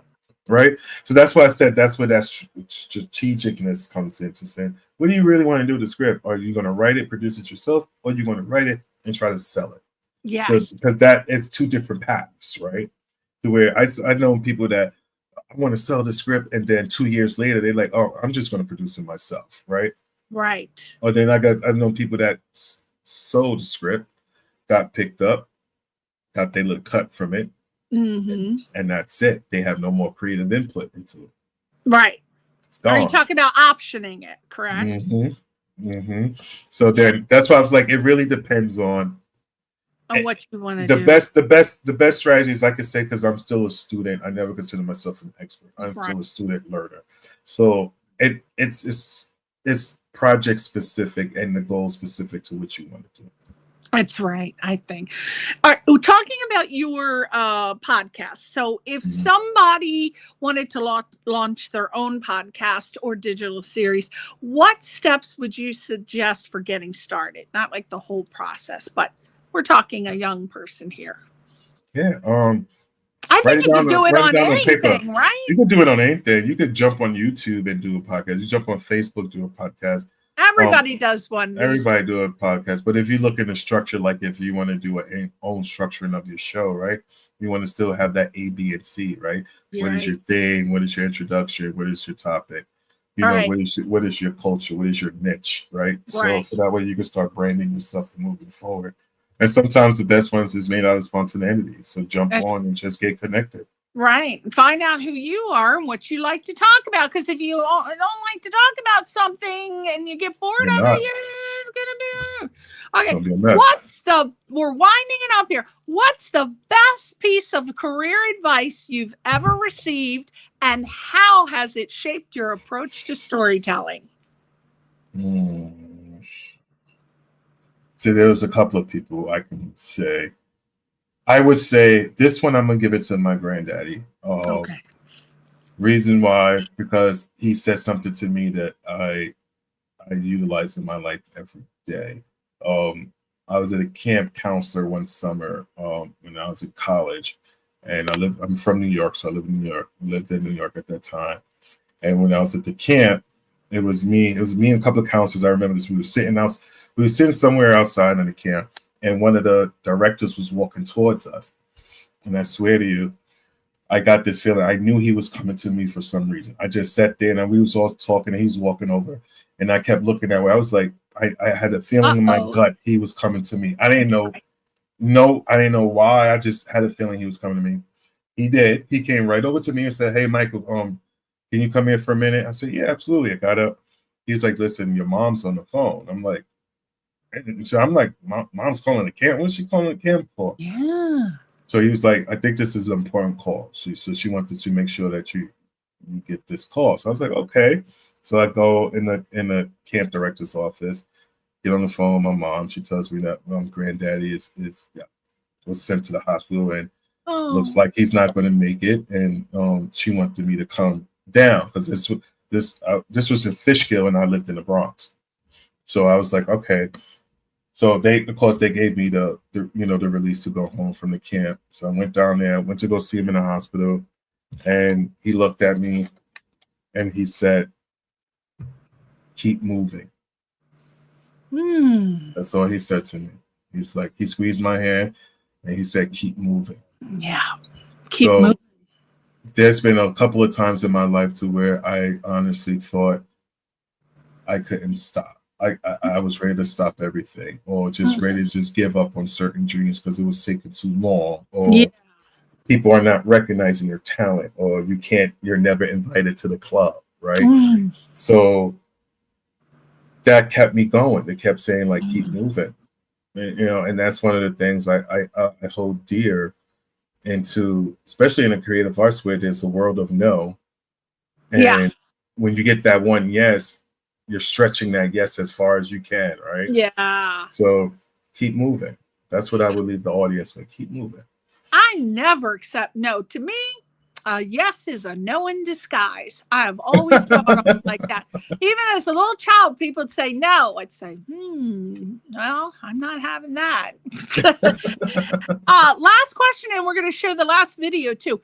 right? So that's why I said that's where that strategicness comes into saying, what do you really want to do with the script? Are you going to write it, produce it yourself, or are you going to write it and try to sell it? Yeah. So because that is two different paths, right? To where I know people that I want to sell the script, and then 2 years later they're like, oh, I'm just going to produce it myself, right? Right. Or then I've known people that sold the script, got picked up, got their little cut from it, and that's it. They have no more creative input into it. Right. It's gone. Are you talking about optioning it, correct? So then that's why I was like, it really depends on what you want to do. The best strategies I could say, because I'm still a student. I never consider myself an expert. I'm still a student learner. So it's project specific and the goal specific to what you want to do. That's right, I think. All right, talking about your podcast. So if somebody wanted to launch their own podcast or digital series, what steps would you suggest for getting started? Not like the whole process, but we're talking a young person here. Yeah. I think you can do it on anything, right? You can do it on anything. You could jump on YouTube and do a podcast. You jump on Facebook, do a podcast. Everybody does one. Everybody do a podcast. But if you look in the structure, like if you want to do an own structuring of your show, right? You want to still have that A, B, and C, right? What is your thing? What is your introduction? What is your topic? You know, what is your culture? What is your niche, right? So that way you can start branding yourself and moving forward. And sometimes the best ones is made out of spontaneity. So jump on and just get connected. Right. Find out who you are and what you like to talk about. Because if you don't like to talk about something and you get bored of it, it's going to be a mess. We're winding it up here. What's the best piece of career advice you've ever received, and how has it shaped your approach to storytelling? So there's a couple of people I can say. I would say this one, I'm going to give it to my granddaddy. Reason why, because he said something to me that I utilize in my life every day. I was at a camp counselor one summer when I was in college, and I'm from New York, so I live in New York. I lived in New York at that time. And when I was at the camp, it was me and a couple of counselors. I remember this. We were sitting somewhere outside in the camp, and one of the directors was walking towards us. And I swear to you, I got this feeling. I knew he was coming to me for some reason. I just sat there and we was all talking, and he was walking over, and I kept looking that way. I was like, I had a feeling in my gut he was coming to me. I didn't know. I didn't know why. I just had a feeling he was coming to me. He did. He came right over to me and said, "Hey, Michael, can you come here for a minute?" I said, "Yeah, absolutely." I got up. He's like, "Listen, your mom's on the phone." I'm like, "Mom's calling the camp. What's she calling the camp for?" Yeah. So he was like, "I think this is an important call." She wanted to make sure that you get this call. So I was like, "Okay." So I go in the camp director's office, get on the phone with my mom. She tells me that granddaddy was sent to the hospital and looks like he's not going to make it. And she wanted me to come down because this was in Fishkill and I lived in the Bronx. So I was like, okay. So they gave me the release to go home from the camp. So I went down there, went to go see him in the hospital, and he looked at me and he said, "Keep moving." That's all he said to me. He's like, he squeezed my hand and he said, "Keep moving." Yeah. Keep moving. There's been a couple of times in my life to where I honestly thought I couldn't stop. I was ready to stop everything, or just ready to just give up on certain dreams because it was taking too long, or people are not recognizing your talent, or you're never invited to the club, right? So that kept me going. They kept saying, like, keep moving. And that's one of the things I hold dear into, especially in the creative arts where there's a world of no. And when you get that one yes, you're stretching that yes as far as you can, right? Yeah. So keep moving. That's what I would leave the audience with. Keep moving. I never accept no. To me, yes is a no in disguise. I have always thought of it like that. Even as a little child, people would say no. I'd say, well, I'm not having that. Last question, and we're going to show the last video too.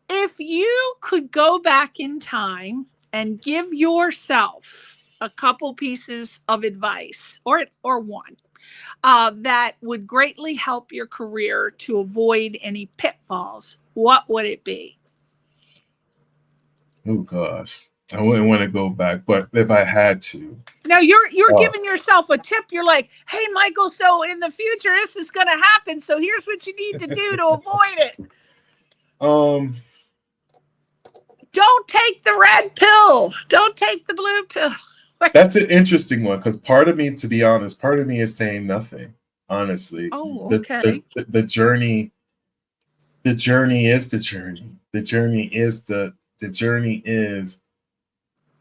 If you could go back in time and give yourself a couple pieces of advice, or one, that would greatly help your career to avoid any pitfalls, what would it be? Oh gosh, I wouldn't want to go back, but if I had to. Now you're giving yourself a tip. You're like, hey, Michael, so in the future this is going to happen, so here's what you need to do to avoid it. Don't take the red pill. Don't take the blue pill. That's an interesting one, because part of me, to be honest, part of me is saying nothing. Honestly, oh, okay. The journey is the journey. The journey is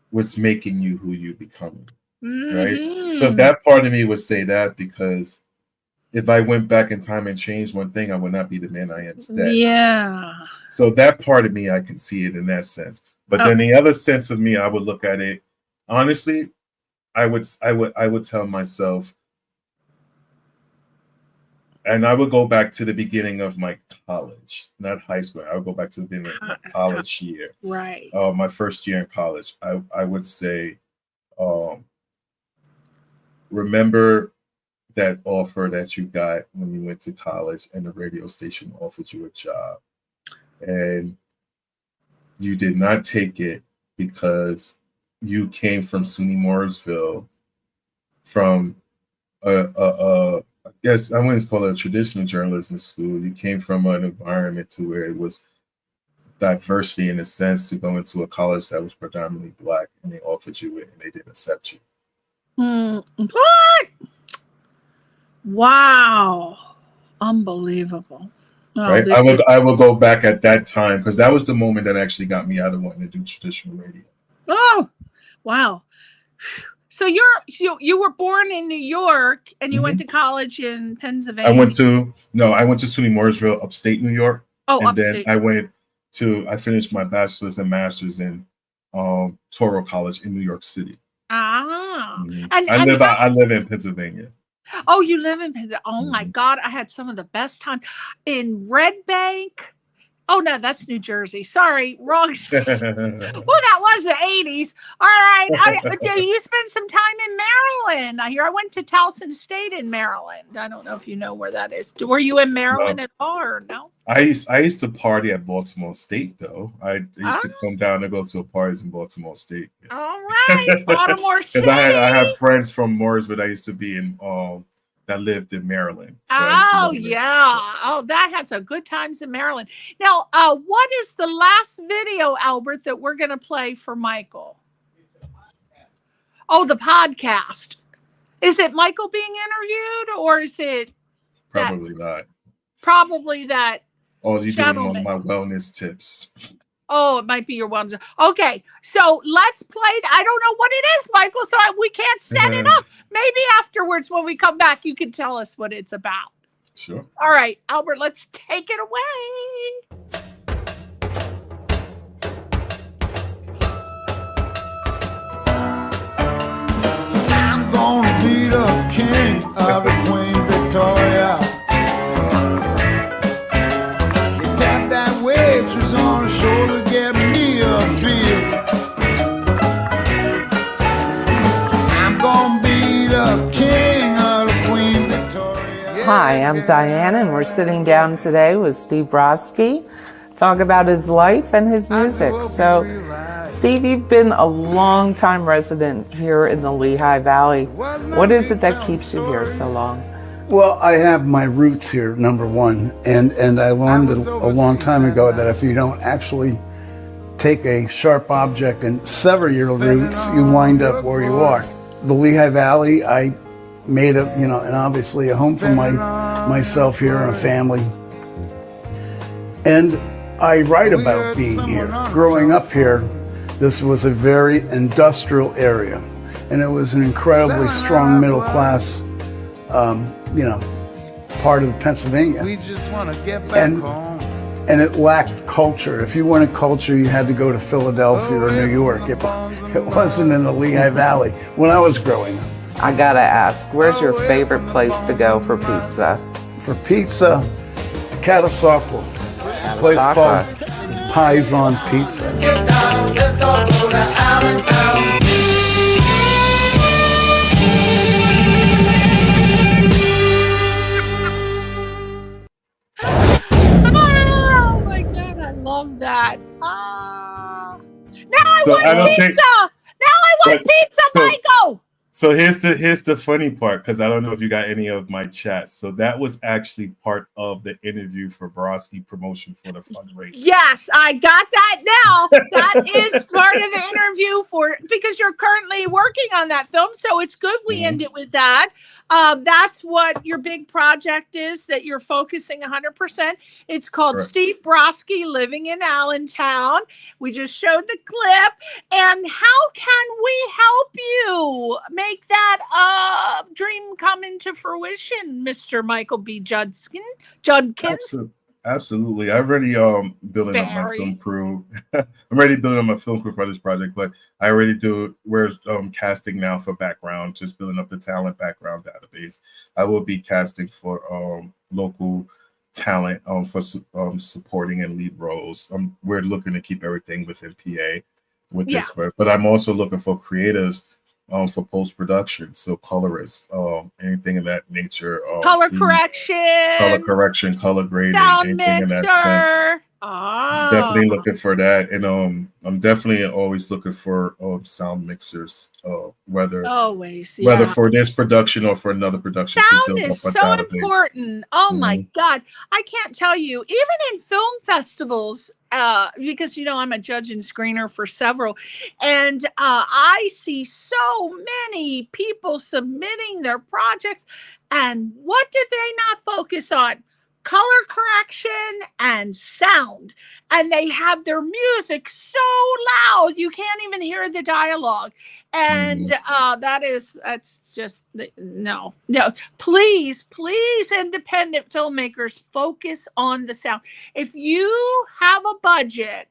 what's making you who you becoming, right? So that part of me would say that, because if I went back in time and changed one thing, I would not be the man I am today. Yeah. So that part of me, I can see it in that sense. But then the other sense of me, I would look at it. Honestly, I would tell myself, and I would go back to the beginning of my college, not high school. I would go back to the beginning of my college year. Right. My first year in college. I would say, remember that offer that you got when you went to college and the radio station offered you a job. And you did not take it because you came from SUNY Mooresville, from I guess I wouldn't call it a traditional journalism school. You came from an environment to where it was diversity in a sense, to go into a college that was predominantly Black, and they offered you it and they didn't accept you. What? Wow. Unbelievable. Right? I will go back at that time, because that was the moment that actually got me out of wanting to do traditional radio. Oh, wow. So you were born in New York and you went to college in Pennsylvania. I went to SUNY Mooresville, upstate New York. Oh, and upstate. Then I finished my bachelor's and master's in Toro College in New York City. Ah. I live in Pennsylvania. Oh, you live in Pennsylvania. Oh my God. I had some of the best time in Red Bank. Oh no, that's New Jersey. Sorry, wrong. Well, that was the 80s. All right. You spent some time in Maryland. I hear I went to Towson State in Maryland. I don't know if you know where that is. Were you in Maryland at all, or no? I used to party at Baltimore State, though. I used to come down to go to parties in Baltimore State. Yeah. All right, Baltimore State. Because I have friends from Mooresville that used to be in that lived in Maryland. So that had some good times in Maryland. Now, what is the last video, Albert, that we're going to play for Michael? Oh, the podcast. Is it Michael being interviewed, or is it probably not? Probably that. Oh, you're doing my wellness tips. Oh, it might be your ones. Okay, so let's play. I don't know what it is, Michael, so we can't set it up. Maybe afterwards when we come back, you can tell us what it's about. Sure. All right, Albert, let's take it away. I'm gonna be the king of the Queen Victoria. You tap that waitress on the shoulder, get me a beer. I'm gonna be the king of the Queen Victoria. Hi, I'm Diane, and we're sitting down today with Steve Broski, talk about his life and his music. So, Steve, you've been a long-time resident here in the Lehigh Valley. What is it that keeps you here so long? Well, I have my roots here, number one, and I learned a long time ago that if you don't actually take a sharp object and sever your roots, you wind up where you are. The Lehigh Valley, I made and obviously a home for myself here and a family. And I write about being here. Growing up here, this was a very industrial area, and it was an incredibly strong middle class, part of Pennsylvania. We just want to get back home. And it lacked culture. If you wanted culture, you had to go to Philadelphia or New York. It wasn't in the Lehigh Valley when I was growing up. I gotta ask, where's your favorite place to go for pizza? For pizza, Catasauqua. A place called Pies on Pizza. Let's all go to Allentown. Oh my God, I love that. Now I want pizza. Now I want pizza, Michael. So here's the funny part, because I don't know if you got any of my chats. So that was actually part of the interview for Broski promotion for the fundraiser. Yes, I got that now. That is part of the interview because you're currently working on that film. So it's good we end it with that. That's what your big project is that you're focusing 100%. It's called Steve Broski Living in Allentown. We just showed the clip. And how can we help you make that dream come into fruition, Mr. Michael B. Judkins? Absolutely. I'm already building up my film crew. I'm already building up my film crew for this project, but I already do. We're casting now for background, just building up the talent background database. I will be casting for local talent for supporting and lead roles. We're looking to keep everything within PA with this work, but I'm also looking for creators for post-production, so colorists, anything of that nature. Color correction, color grading, sound anything in that sense. Definitely looking for that, and I'm definitely always looking for sound mixers, whether for this production or for another production. Sound is so important. Oh my God, I can't tell you. Even in film festivals, because I'm a judge and screener for several, and I see so many people submitting their projects, and what did they not focus on? Color correction and sound, and they have their music so loud you can't even hear the dialogue, and that's just no. Please, independent filmmakers, focus on the sound. If you have a budget,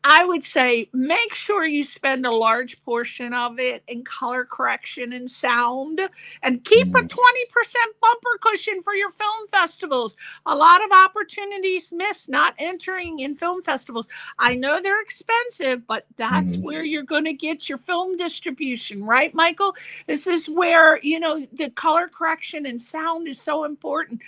I would say make sure you spend a large portion of it in color correction and sound, and keep a 20% bumper cushion for your film festivals. A lot of opportunities missed not entering in film festivals. I know they're expensive, but that's where you're going to get your film distribution, right, Michael? This is where, the color correction and sound is so important.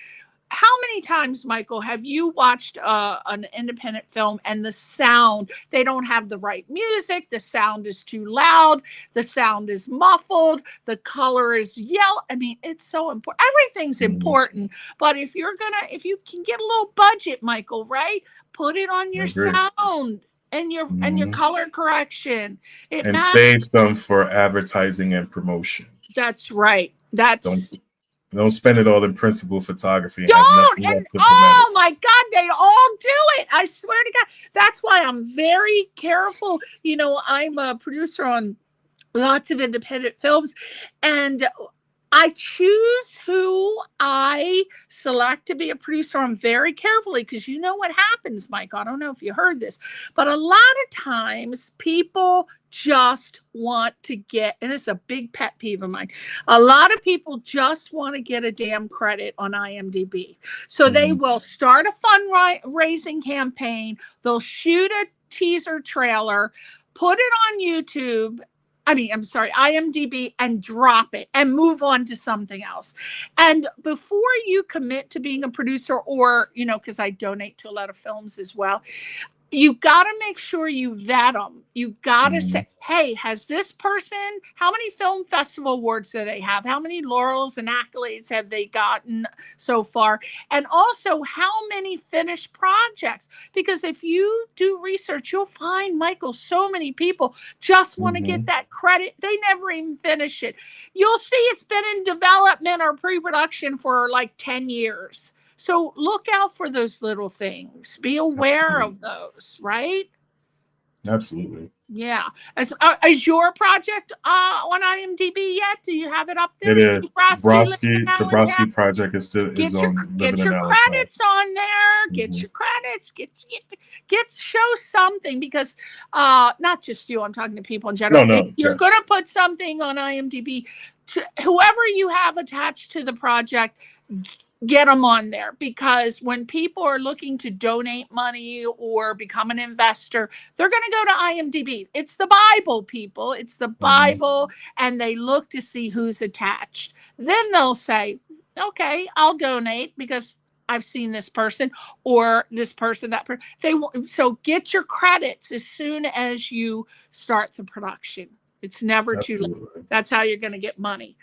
How many times, Michael, have you watched an independent film and the sound, they don't have the right music, the sound is too loud, the sound is muffled, the color is yellow? I mean, it's so important. Everything's important, but if you can get a little budget, Michael, right? Put it on your sound and your color correction. And save some for advertising and promotion. That's right. Don't spend it all in principal photography. Oh my God, they all do it. I swear to God. That's why I'm very careful. I'm a producer on lots of independent films, and I choose who I select to be a producer on very carefully, because you know what happens, Mike. I don't know if you heard this, but a lot of times people just want to get, and it's a big pet peeve of mine, a lot of people just want to get a damn credit on IMDb. So they will start a fundraising campaign, they'll shoot a teaser trailer, put it on YouTube, IMDb, and drop it and move on to something else. And before you commit to being a producer, or, because I donate to a lot of films as well, you got to make sure you vet them. You got to say, hey, has this person, how many film festival awards do they have? How many laurels and accolades have they gotten so far? And also, how many finished projects? Because if you do research, you'll find, Michael, so many people just want to get that credit. They never even finish it. You'll see it's been in development or pre-production for like 10 years. So look out for those little things. Be aware of those, right? Absolutely. Yeah. Is your project on IMDb yet? Do you have it up there? It is. Broski, The Broski project is still get on your Living in Allentown. credits on there. Get your credits. Get show something, because not just you. I'm talking to people in general. No, if you're gonna put something on IMDb, to whoever you have attached to the project, get them on there, because when people are looking to donate money or become an investor, they're going to go to IMDb. It's the Bible, people. It's the Bible, and they look to see who's attached. Then they'll say, okay, I'll donate because I've seen this person or this person, that person. So get your credits as soon as you start the production. It's never too late. That's how you're going to get money.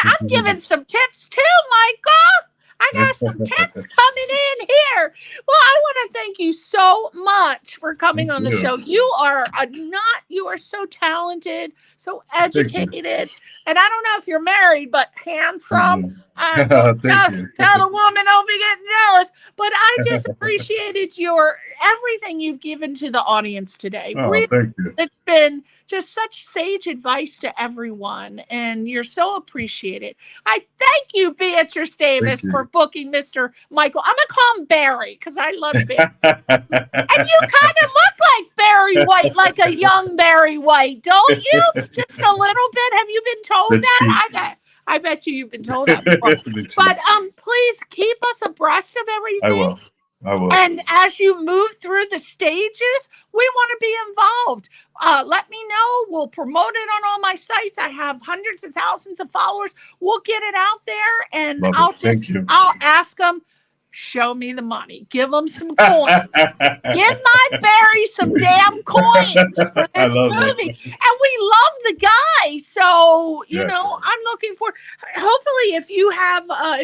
I'm giving some tips too, Michael. I got some tips coming in here. Well, I want to thank you so much for coming on the show. You are so talented, so educated, and I don't know if you're married, but handsome. Tell the woman don't be getting jealous. But I just appreciated everything you've given to the audience today. Oh, really, thank you. It's been just such sage advice to everyone, and you're so appreciated. I thank you, Beatrice Davis, for booking Mr. Michael. I'm gonna call him Barry because I love Barry. And you kind of look like Barry White, like a young Barry White, don't you? Just a little bit. Have you been told that? I bet you've been told that before. But please keep us abreast of everything. I will. And as you move through the stages, we want to be involved. Let me know. We'll promote it on all my sites. I have hundreds of thousands of followers. We'll get it out there, and I'll ask them, show me the money. Give them some coins. Give my Barry some damn coins for this movie. And we love the guy. So, you know, I'm looking for, hopefully if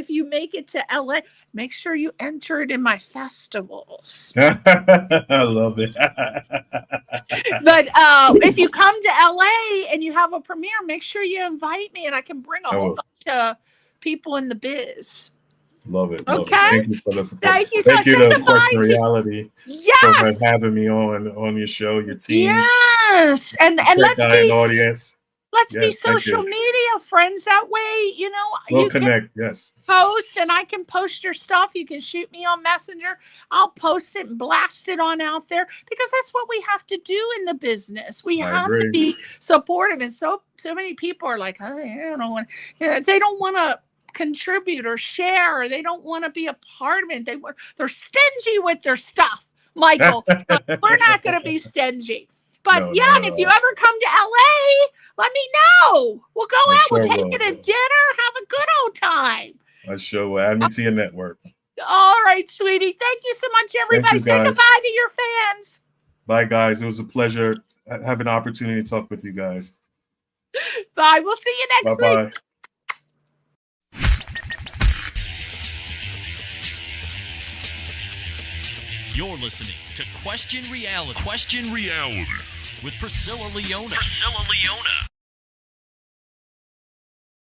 you make it to LA, make sure you enter it in my festivals. I love it. But if you come to LA and you have a premiere, make sure you invite me, and I can bring a whole bunch of people in the biz. Love it. Okay. Thank you for the support. Thank you to Question Reality for having me on your show, your team. Yes. And let's be audience. Let's be social media friends. That way, you know, we'll connect. Yes. Post, and I can post your stuff. You can shoot me on Messenger. I'll post it and blast it on out there, because that's what we have to do in the business. We have to be supportive, and so many people are like, oh, I don't want. They don't want to contribute or share, or they don't want to be a part of it. They're stingy with their stuff, Michael. We're not going to be stingy. But and if you ever come to LA, let me know. We'll go out. We'll take you to dinner. Have a good old time. I sure will. Add me to your network. All right, sweetie. Thank you so much, everybody. Say goodbye to your fans. Bye, guys. It was a pleasure having an opportunity to talk with you guys. Bye. We'll see you next week. You're listening to Question Reality with Priscilla Leona.